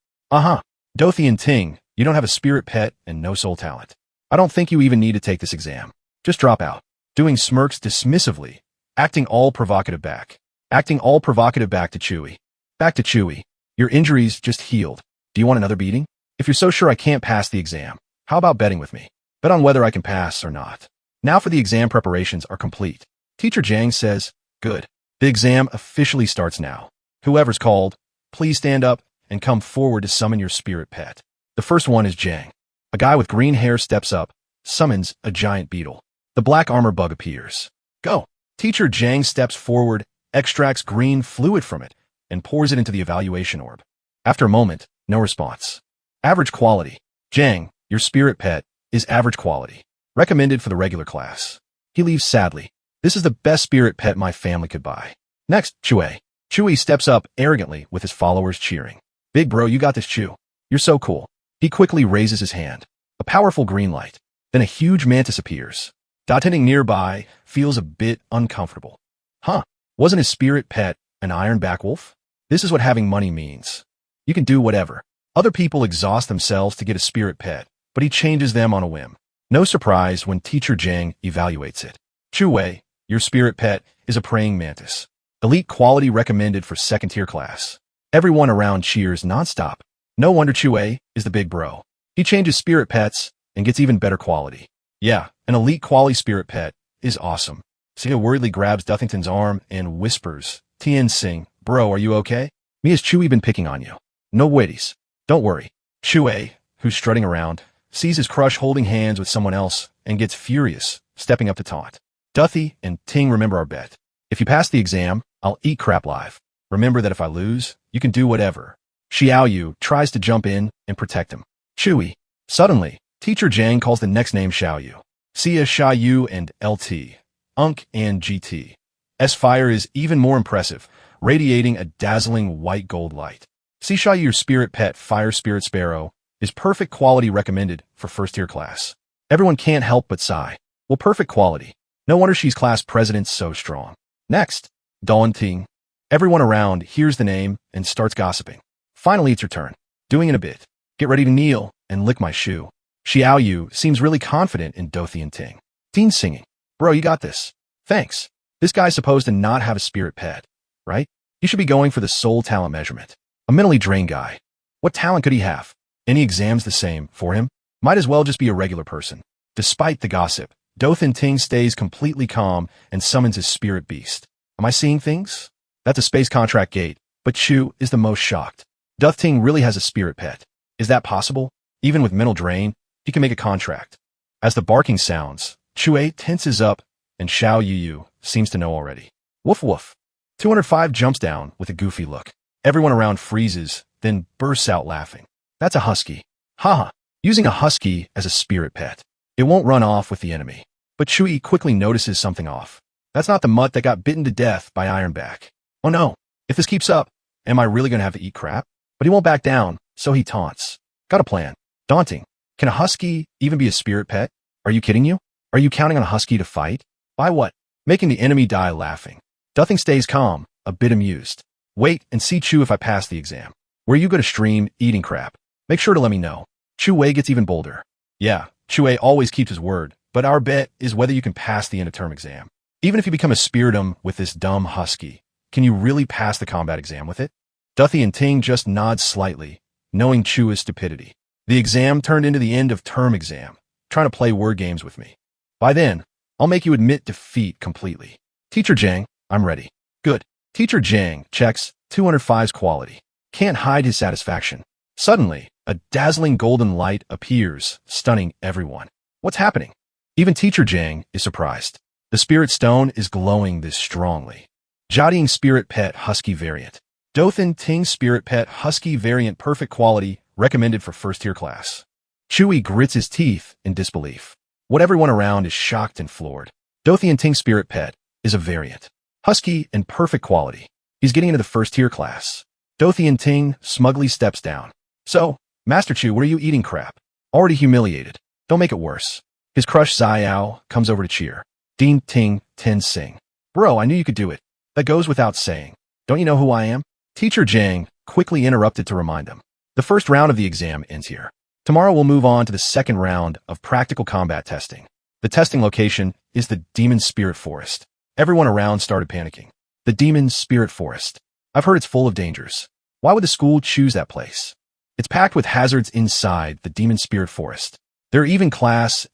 Dothian Ting, You don't have a spirit pet and no soul talent. I don't think you even need to take this exam. Just drop out. Doing smirks dismissively, acting all provocative back. Acting all provocative back to Chewy. Back to Chewy. Your injuries just healed. Do you want another beating? If you're so sure I can't pass the exam, how about betting with me? Bet on whether I can pass or not. Now for the exam preparations are complete. Teacher Jang says, good. The exam officially starts now. Whoever's called, please stand up and come forward to summon your spirit pet. The first one is Jang. A guy with green hair steps up, summons a giant beetle. The black armor bug appears. Go. Teacher Jang steps forward, extracts green fluid from it, and pours it into the evaluation orb. After a moment, no response. Average quality. Jang, your spirit pet, is average quality. Recommended for the regular class. He leaves sadly. This is the best spirit pet my family could buy. Next, Chewy. Chewy steps up arrogantly with his followers cheering. Big bro, you got this, Chew. You're so cool. He quickly raises his hand. A powerful green light. Then a huge mantis appears. Attending nearby feels a bit uncomfortable. Huh, wasn't his spirit pet an ironback wolf? This is what having money means. You can do whatever. Other people exhaust themselves to get a spirit pet, but he changes them on a whim. No surprise when Teacher Jang evaluates it. Chewy, your spirit pet is a praying mantis. Elite quality recommended for second-tier class. Everyone around cheers nonstop. No wonder Chewy is the big bro. He changes spirit pets and gets even better quality. Yeah, an elite quality spirit pet is awesome. Sia worriedly grabs Duthington's arm and whispers, Tien Sing, bro, are you okay? Me has Chewy been picking on you. No witties. Don't worry. Chewy, who's strutting around, sees his crush holding hands with someone else and gets furious, stepping up to taunt. Duthie and Ting remember our bet. If you pass the exam, I'll eat crap live. Remember that if I lose, you can do whatever. Xiao Yu tries to jump in and protect him. Chewy. Suddenly, Teacher Jang calls the next name Xiao Yu. Sia Xia Yu and LT. Unk and GT. S-Fire is even more impressive, radiating a dazzling white gold light. Xia Yu, your spirit pet Fire Spirit Sparrow, is perfect quality recommended for first-tier class. Everyone can't help but sigh. Well, perfect quality. No wonder she's class president so strong. Next, Dawn Ting. Everyone around hears the name and starts gossiping. Finally, it's your turn. Doing it a bit. Get ready to kneel and lick my shoe. Xiao Yu seems really confident in Dothi and Ting. Teen singing. Bro, you got this. Thanks. This guy's supposed to not have a spirit pet, right? He should be going for the soul talent measurement. A mentally drained guy. What talent could he have? Any exams the same for him? Might as well just be a regular person. Despite the gossip, Dothan Ting stays completely calm and summons his spirit beast. Am I seeing things? That's a space contract gate, but Chu is the most shocked. Doth Ting really has a spirit pet. Is that possible? Even with mental drain, he can make a contract. As the barking sounds, Chue tenses up, and Xiao Yu seems to know already. Woof woof. 205 jumps down with a goofy look. Everyone around freezes, then bursts out laughing. That's a husky. Haha. Using a husky as a spirit pet. It won't run off with the enemy. But Chui quickly notices something off. That's not the mutt that got bitten to death by Ironback. Oh no. If this keeps up, am I really going to have to eat crap? But he won't back down, so he taunts. Got a plan. Daunting. Can a husky even be a spirit pet? Are you kidding you? Are you counting on a husky to fight? By what? Making the enemy die laughing. Dothing stays calm, a bit amused. Wait and see Chu if I pass the exam. Where you go to stream eating crap. Make sure to let me know. Chu Wei gets even bolder. Yeah, Chu Wei always keeps his word, but our bet is whether you can pass the end-of-term exam. Even if you become a spiritum with this dumb husky, can you really pass the combat exam with it? Duthie and Ting just nod slightly, knowing Chu's stupidity. The exam turned into the end-of-term exam, trying to play word games with me. By then, I'll make you admit defeat completely. Teacher Jang, I'm ready. Good. Teacher Jang checks 205's quality. Can't hide his satisfaction. Suddenly, a dazzling golden light appears, stunning everyone. What's happening? Even Teacher Jang is surprised. The spirit stone is glowing this strongly. Jiating spirit pet husky variant. Dothan Ting spirit pet husky variant perfect quality recommended for first-tier class. Chewy grits his teeth in disbelief. What everyone around is shocked and floored. Dothan Ting spirit pet is a variant. Husky and perfect quality. He's getting into the first-tier class. Dothan Ting smugly steps down. So, Master Chu, what are you eating crap? Already humiliated. Don't make it worse. His crush Xiao comes over to cheer. Dean Ting Ten Sing. Bro, I knew you could do it. That goes without saying. Don't you know who I am? Teacher Jang quickly interrupted to remind him. The first round of the exam ends here. Tomorrow we'll move on to the second round of practical combat testing. The testing location is the Demon Spirit Forest. Everyone around started panicking. The Demon Spirit Forest. I've heard it's full of dangers. Why would the school choose that place? It's packed with hazards inside the Demon Spirit Forest. There are even class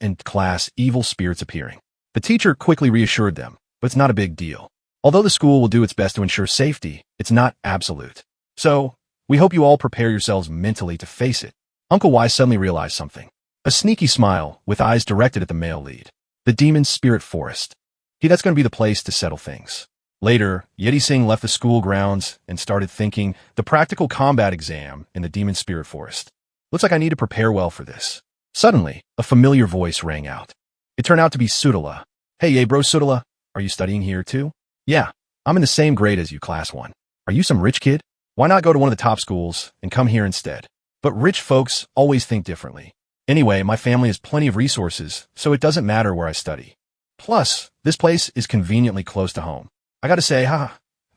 evil spirits appearing. The teacher quickly reassured them, but it's not a big deal. Although the school will do its best to ensure safety, it's not absolute. So, we hope you all prepare yourselves mentally to face it. Uncle Y suddenly realized something. A sneaky smile with eyes directed at the male lead. The Demon Spirit Forest. That's going to be the place to settle things. Later, Yeti Singh left the school grounds and started thinking the practical combat exam in the Demon Spirit Forest. Looks like I need to prepare well for this. Suddenly, a familiar voice rang out. It turned out to be Sudala. Hey, bro Sudala, are you studying here too? Yeah, I'm in the same grade as you, class 1. Are you some rich kid? Why not go to one of the top schools and come here instead? But rich folks always think differently. Anyway, my family has plenty of resources, so it doesn't matter where I study. Plus, this place is conveniently close to home. I gotta say,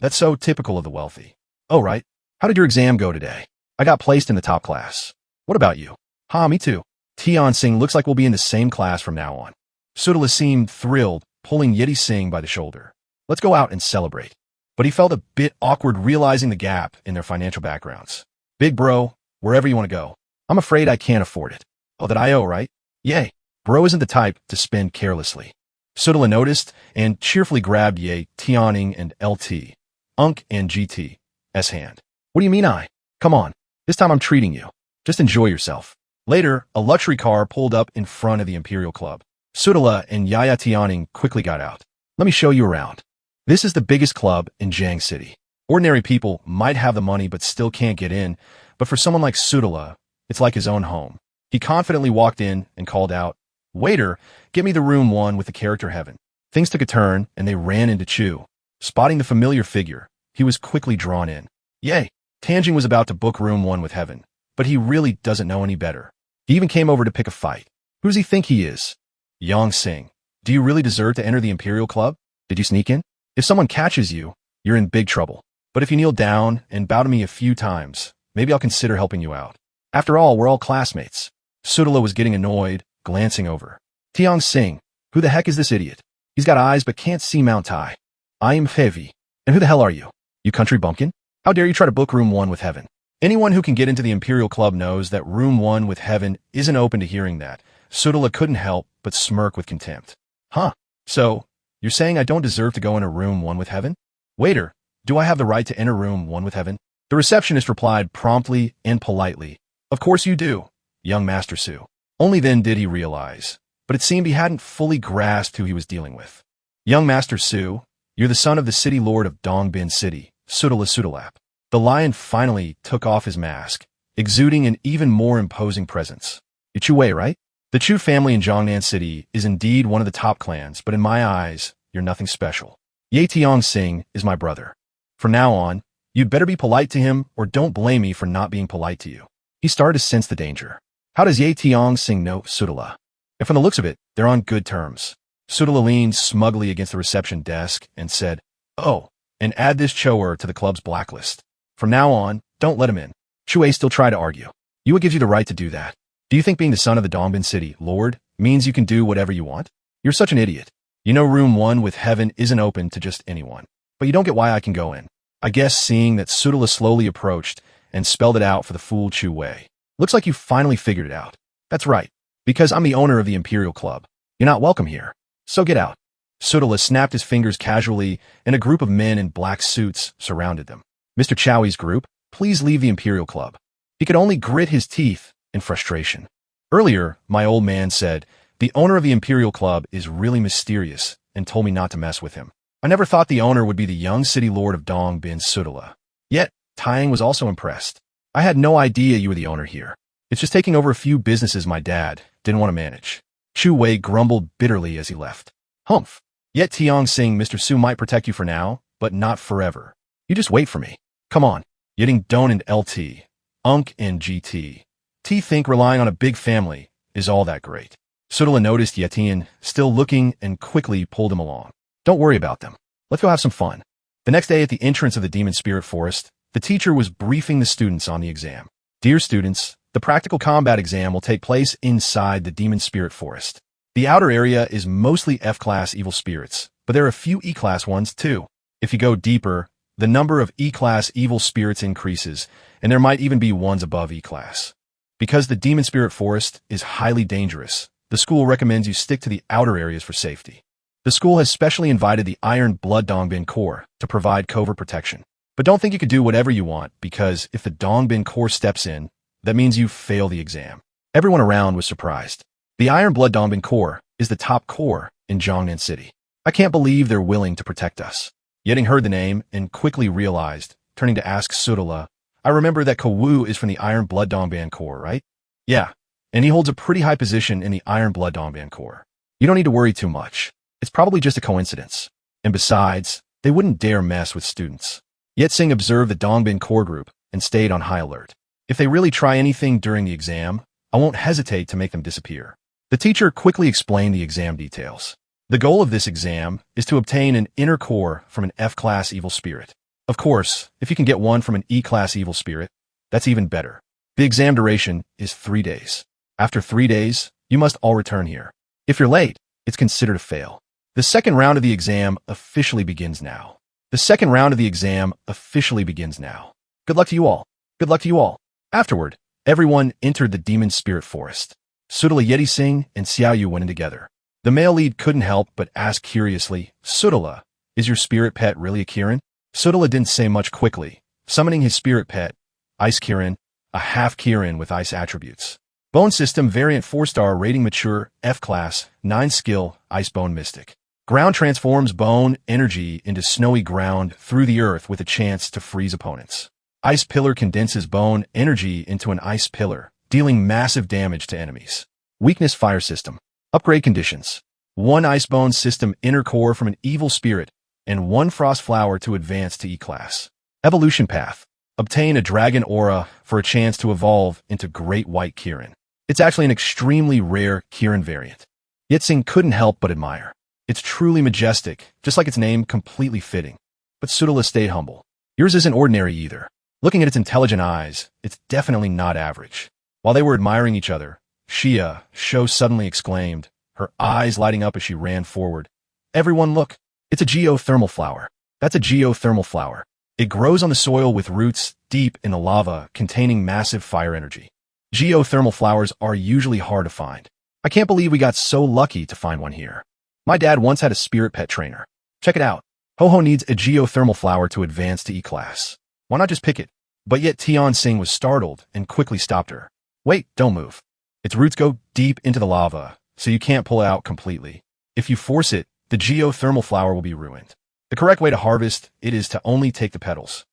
that's so typical of the wealthy. Oh, right. How did your exam go today? I got placed in the top class. What about you? Me too. Tian Singh looks like we'll be in the same class from now on. Sudala seemed thrilled, pulling Yeti Singh by the shoulder. Let's go out and celebrate. But he felt a bit awkward realizing the gap in their financial backgrounds. Big bro, wherever you want to go. I'm afraid I can't afford it. Oh, that I owe, right? Yay. Bro isn't the type to spend carelessly. Sudala noticed and cheerfully grabbed Ye, Tianing, and LT, Unk, and GT's hand. What do you mean I? Come on. This time I'm treating you. Just enjoy yourself. Later, a luxury car pulled up in front of the Imperial Club. Sudala and Yaya Tianing quickly got out. Let me show you around. This is the biggest club in Jiang City. Ordinary people might have the money but still can't get in, but for someone like Sudala, it's like his own home. He confidently walked in and called out, Waiter, get me the room 1 with the character heaven. Things took a turn and they ran into Chu. Spotting the familiar figure, he was quickly drawn in. Yay! Tanjing was about to book room 1 with heaven, but he really doesn't know any better. He even came over to pick a fight. Who does he think he is? Yang Sing. Do you really deserve to enter the Imperial Club? Did you sneak in? If someone catches you, you're in big trouble. But if you kneel down and bow to me a few times, maybe I'll consider helping you out. After all, we're all classmates. Sudala was getting annoyed, glancing over. Tiang Sing, who the heck is this idiot? He's got eyes but can't see Mount Tai. I am Heavy. And who the hell are you? You country bumpkin? How dare you try to book room 1 with heaven? Anyone who can get into the Imperial Club knows that room 1 with heaven isn't open to hearing that. Sudala couldn't help but smirk with contempt. So, you're saying I don't deserve to go into room 1 with heaven? Waiter, do I have the right to enter room 1 with heaven? The receptionist replied promptly and politely. Of course you do, young Master Su. Only then did he realize, but it seemed he hadn't fully grasped who he was dealing with. Young Master Su, you're the son of the city lord of Dongbin City, Sudala Sudalap. The lion finally took off his mask, exuding an even more imposing presence. You're Chu Wei, right? The Chu family in Jiangnan City is indeed one of the top clans, but in my eyes, you're nothing special. Ye Tiang Sing is my brother. From now on, you'd better be polite to him or don't blame me for not being polite to you. He started to sense the danger. How does Ye Tiang Sing know Sudala? And from the looks of it, they're on good terms. Sudala leaned smugly against the reception desk and said, Oh, and add this Choer to the club's blacklist. From now on, don't let him in. Chu still try to argue. What gives you the right to do that? Do you think being the son of the Dongbin City Lord means you can do whatever you want? You're such an idiot. You know room 1 with heaven isn't open to just anyone. But you don't get why I can go in. I guess seeing that Sudala slowly approached and spelled it out for the fool Chu Wei. Looks like you finally figured it out. That's right. Because I'm the owner of the Imperial Club. You're not welcome here. So get out. Sudala snapped his fingers casually and a group of men in black suits surrounded them. Mr. Chowie's group, please leave the Imperial Club. He could only grit his teeth in frustration. Earlier, my old man said, the owner of the Imperial Club is really mysterious and told me not to mess with him. I never thought the owner would be the young city lord of Dong bin Sudala. Yet, Taiyang was also impressed. I had no idea you were the owner here. It's just taking over a few businesses my dad didn't want to manage. Chu Wei grumbled bitterly as he left. Humph. Yet Tiang Sing, Mr. Su might protect you for now, but not forever. You just wait for me. Come on. Yetting Don and LT, Unk and GT. T think relying on a big family is all that great. Sudala noticed Yetian still looking and quickly pulled him along. Don't worry about them. Let's go have some fun. The next day at the entrance of the Demon Spirit Forest, the teacher was briefing the students on the exam. Dear students, The practical combat exam will take place inside the Demon Spirit Forest. The outer area is mostly F-class evil spirits, but there are a few E-class ones too. If you go deeper, the number of E-class evil spirits increases, and there might even be ones above E-class. Because the Demon Spirit Forest is highly dangerous, the school recommends you stick to the outer areas for safety. The school has specially invited the Iron Blood Dongbin Corps to provide covert protection. But don't think you could do whatever you want, because if the Dongbin Corps steps in, that means you fail the exam. Everyone around was surprised. The Iron Blood Dongbin Corps is the top corps in Jiangnan City. I can't believe they're willing to protect us. Yeting heard the name and quickly realized, turning to ask Sudala, I remember that Kawu is from the Iron Blood Dongbin Corps, right? Yeah, and he holds a pretty high position in the Iron Blood Dongbin Corps. You don't need to worry too much. It's probably just a coincidence. And besides, they wouldn't dare mess with students. Yet Singh observed the Dongbin Corps group and stayed on high alert. If they really try anything during the exam, I won't hesitate to make them disappear. The teacher quickly explained the exam details. The goal of this exam is to obtain an inner core from an F-class evil spirit. Of course, if you can get one from an E-class evil spirit, that's even better. The exam duration is 3 days. After 3 days, you must all return here. If you're late, it's considered a fail. The second round of the exam officially begins now. Good luck to you all. Good luck to you all. Afterward, everyone entered the Demon Spirit Forest. Sudala Yeti Singh and Xiaoyu went in together. The male lead couldn't help but ask curiously, Sudala, is your spirit pet really a Kirin? Sudala didn't say much quickly, summoning his spirit pet, Ice Kirin, a half Kirin with ice attributes. Bone System Variant 4-star rating mature, F-class, 9 skill, Ice Bone Mystic. Ground transforms bone energy into snowy ground through the earth with a chance to freeze opponents. Ice Pillar condenses bone energy into an ice pillar, dealing massive damage to enemies. Weakness Fire System. Upgrade conditions. 1 Ice Bone System inner core from an evil spirit, and 1 Frost Flower to advance to E-class. Evolution Path. Obtain a Dragon Aura for a chance to evolve into Great White Kirin. It's actually an extremely rare Kirin variant. Yitzing couldn't help but admire. It's truly majestic, just like its name, completely fitting. But Sudala stayed humble. Yours isn't ordinary either. Looking at its intelligent eyes, it's definitely not average. While they were admiring each other, Sho suddenly exclaimed, her eyes lighting up as she ran forward. Everyone look! It's a geothermal flower. That's a geothermal flower. It grows on the soil with roots deep in the lava containing massive fire energy. Geothermal flowers are usually hard to find. I can't believe we got so lucky to find one here. My dad once had a spirit pet trainer. Check it out. Ho-Ho needs a geothermal flower to advance to E-class. Why not just pick it? But yet Tian Singh was startled and quickly stopped her. Wait, don't move. Its roots go deep into the lava, so you can't pull it out completely. If you force it, the geothermal flower will be ruined. The correct way to harvest it is to only take the petals.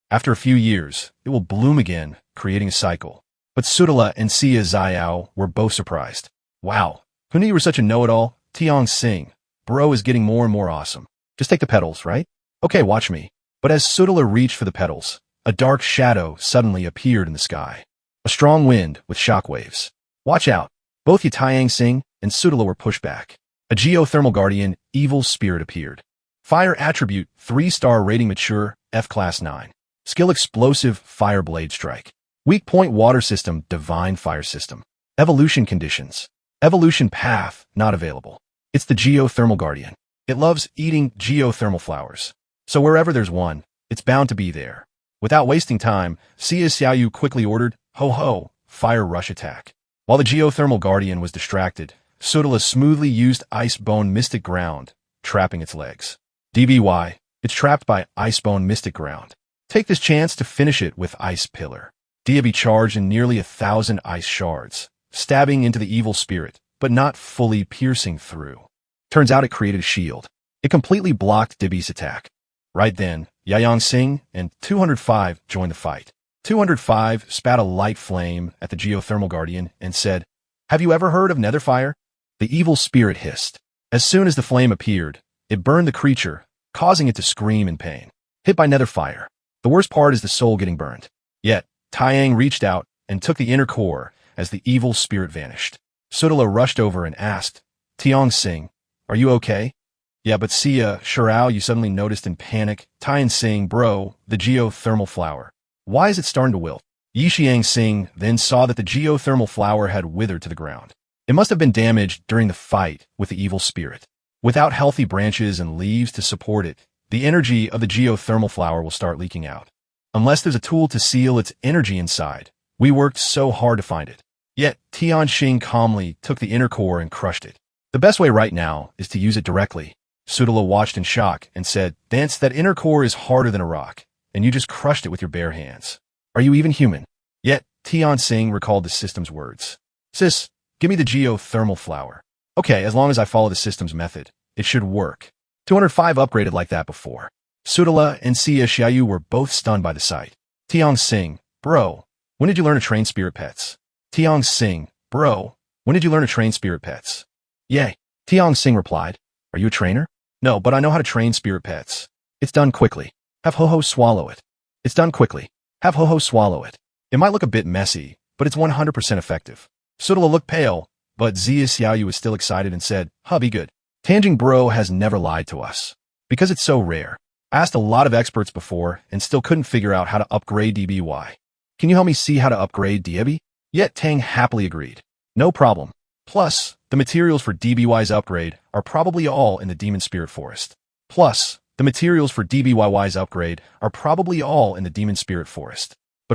After a few years, it will bloom again, creating a cycle. But Sudala and Sia Xiao were both surprised. Wow, who knew you were such a know-it-all? Tian Singh, bro is getting more and more awesome. Just take the petals, right? Okay, watch me. But as Sudala reached for the petals, a dark shadow suddenly appeared in the sky. A strong wind with shockwaves. Watch out. Both Yitayang Singh and Sudala were pushed back. A geothermal guardian, evil spirit appeared. Fire attribute, 3-star rating mature, F-class 9. Skill explosive, fire blade strike. Weak point water system, divine fire system. Evolution conditions. Evolution path, not available. It's the geothermal guardian. It loves eating geothermal flowers. So wherever there's one, it's bound to be there. Without wasting time, Sia Xiaoyu quickly ordered, Ho-Ho, fire rush attack. While the geothermal guardian was distracted, Sudala smoothly used Ice Bone Mystic Ground, trapping its legs. DBY, it's trapped by Ice Bone Mystic Ground. Take this chance to finish it with Ice Pillar. Diaby charged in nearly 1,000 ice shards, stabbing into the evil spirit, but not fully piercing through. Turns out it created a shield. It completely blocked Dibi's attack. Right then, Yayang Singh and 205 joined the fight. 205 spat a light flame at the geothermal guardian and said, Have you ever heard of Netherfire? The evil spirit hissed. As soon as the flame appeared, it burned the creature, causing it to scream in pain. Hit by Netherfire. The worst part is the soul getting burned. Yet, Taiyang reached out and took the inner core as the evil spirit vanished. Sudala rushed over and asked, Tian Singh, are you okay? Yeah, but Sia, Shirao, you suddenly noticed in panic. Tian Singh, bro, the geothermal flower. Why is it starting to wilt? Yi Xiang then saw that the geothermal flower had withered to the ground. It must have been damaged during the fight with the evil spirit. Without healthy branches and leaves to support it, the energy of the geothermal flower will start leaking out. Unless there's a tool to seal its energy inside, we worked so hard to find it. Yet, Tianxing calmly took the inner core and crushed it. The best way right now is to use it directly. Sudala watched in shock and said, "Dance, that inner core is harder than a rock, and you just crushed it with your bare hands. Are you even human?" Yet, Tianxing recalled the system's words. "Sis, give me the geothermal flower." "Okay, as long as I follow the system's method, it should work." 205 upgraded like that before. Sudala and Xia Xiaoyu were both stunned by the sight. Tianxing, bro, when did you learn to train spirit pets? Tianxing, bro, when did you learn to train spirit pets? Yay. Tianxing replied, "Are you a trainer?" "No, but I know how to train spirit pets." "It's done quickly. Have Ho-Ho swallow it." "It's done quickly. Have Ho-Ho swallow it." "It might look a bit messy, but it's 100% effective." Sudala looked pale, but Xia Xiaoyu was still excited and said, "Be good. Tanjing Bro has never lied to us. Because it's so rare. I asked a lot of experts before and still couldn't figure out how to upgrade DBY. Can you help me see how to upgrade DB?" Yet Tang happily agreed. "No problem. Plus, the materials for DBY's upgrade are probably all in the Demon Spirit Forest." But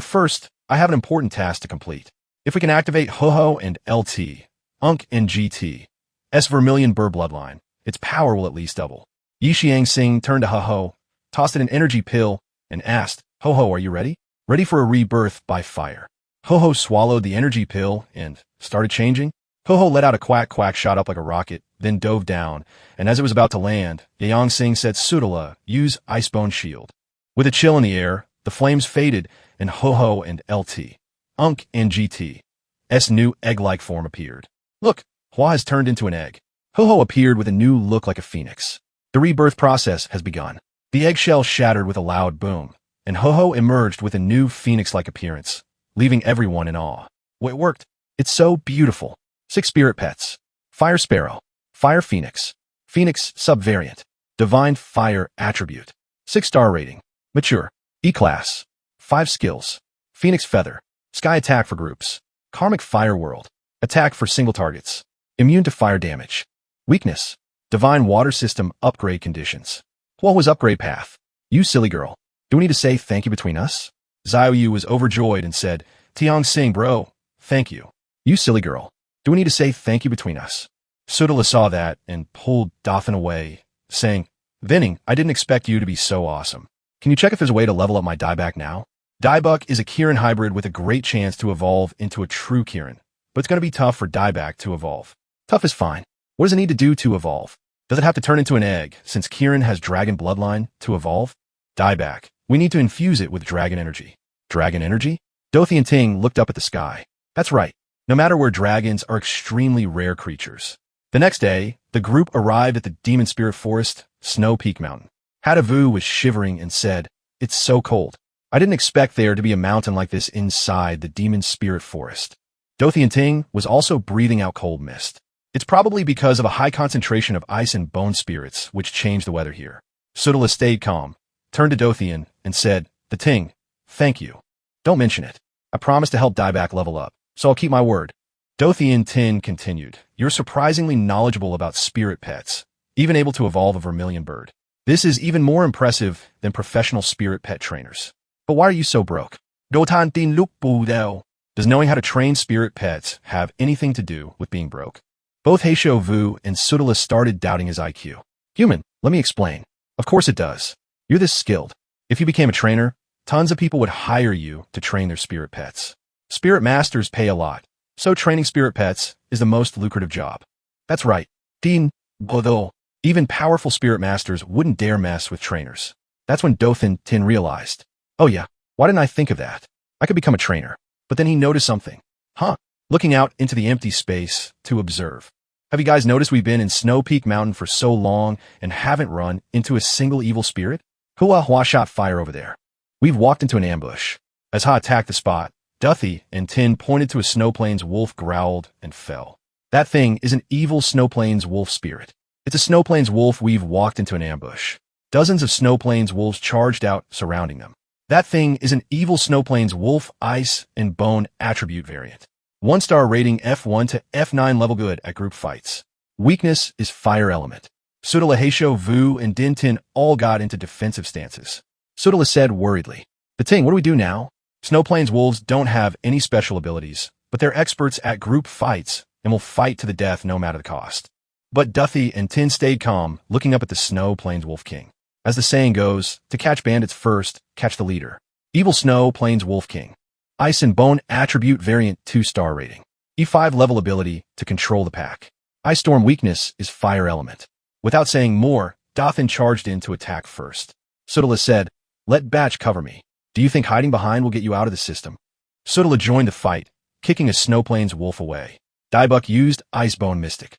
first, I have an important task to complete. If we can activate Ho-Ho and LT, Unk and GT, S Vermilion Burr bloodline, its power will at least double. Yi Xiang turned to Ho-Ho, tossed it an energy pill, and asked, "Ho-Ho, are you ready? Ready for a rebirth by fire?" Ho-Ho swallowed the energy pill and started changing. Ho-Ho let out a quack quack, shot up like a rocket, then dove down, and as it was about to land, Yang said, "Sudala, use Icebone Shield." With a chill in the air, the flames faded, and Ho-Ho and LT, Unk and GT, S new egg-like form appeared. "Look, Hua has turned into an egg." Ho-Ho appeared with a new look like a phoenix. The rebirth process has begun. The eggshell shattered with a loud boom, and Ho-Ho emerged with a new phoenix-like appearance, leaving everyone in awe. Well, it worked. It's so beautiful. 6 spirit pets. Fire Sparrow, Fire Phoenix, Phoenix Subvariant, Divine Fire Attribute, 6-star rating, Mature, E-Class, 5 skills, Phoenix Feather, Sky Attack for groups, Karmic Fire World, Attack for single targets, Immune to fire damage, Weakness, Divine Water System Upgrade Conditions. What was upgrade path? "You silly girl. Do we need to say thank you between us?" Xiaoyu was overjoyed and said, "Tianxing, bro, thank you. You silly girl. Do we need to say thank you between us?" Sudala saw that and pulled Dothan away, saying, "Vinning, I didn't expect you to be so awesome. Can you check if there's a way to level up my dieback now?" Diebuck is a Kirin hybrid with a great chance to evolve into a true Kirin, but it's going to be tough for dieback to evolve. Tough is fine. What does it need to do to evolve? Does it have to turn into an egg, since Kirin has dragon bloodline, to evolve? Dieback. We need to infuse it with dragon energy. Dragon energy? Dothan Ting looked up at the sky. That's right. No matter where, dragons are extremely rare creatures. The next day, the group arrived at the Demon Spirit Forest, Snow Peak Mountain. Hadavu was shivering and said, "It's so cold. I didn't expect there to be a mountain like this inside the Demon Spirit Forest." Dothan Ting was also breathing out cold mist. It's probably because of a high concentration of ice and bone spirits which changed the weather here. Sudala stayed calm, turned to Dothan, and said, "The Ting, thank you. Don't mention it. I promise to help dieback level up, so I'll keep my word." Dothan Tin continued, "You're surprisingly knowledgeable about spirit pets, even able to evolve a vermilion bird. This is even more impressive than professional spirit pet trainers. But why are you so broke?" Dothan Tin looked bold. Does knowing how to train spirit pets have anything to do with being broke? Both Heisho Vu and Sudala started doubting his IQ. "Human, let me explain. Of course it does. You're this skilled. If you became a trainer, tons of people would hire you to train their spirit pets. Spirit masters pay a lot, so training spirit pets is the most lucrative job." "That's right. Din, although even powerful spirit masters wouldn't dare mess with trainers." That's when Dothan Tin realized, "Oh yeah, why didn't I think of that? I could become a trainer." But then he noticed something. Looking out into the empty space to observe. "Have you guys noticed we've been in Snow Peak Mountain for so long and haven't run into a single evil spirit? Hua shot fire over there. We've walked into an ambush." As Ha attacked the spot, Duthie and Tin pointed to a Snow Plains wolf, growled, and fell. "That thing is an evil Snow Plains wolf spirit. It's a Snow Plains wolf. We've walked into an ambush." Dozens of Snow Plains wolves charged out, surrounding them. That thing is an evil Snowplains Wolf, Ice, and Bone attribute variant. 1-star rating F1 to F9 level good at group fights. Weakness is Fire Element. Sudala Heisho, Vu, and Dintin all got into defensive stances. Sudala said worriedly, "Bating, what do we do now? Snowplains Wolves don't have any special abilities, but they're experts at group fights and will fight to the death no matter the cost." But Duthie and Tin stayed calm, looking up at the Snow Plains Wolf King. As the saying goes, to catch bandits first, catch the leader. Evil Snow Plains Wolf King. Ice and Bone attribute variant 2-star rating. E5 level ability to control the pack. Ice Storm weakness is Fire Element. Without saying more, Dothan charged in to attack first. Sudala said, "Let Batch cover me. Do you think hiding behind will get you out of the system?" Sudala joined the fight, kicking a Snowplains Wolf away. Diebuck used Icebone Mystic.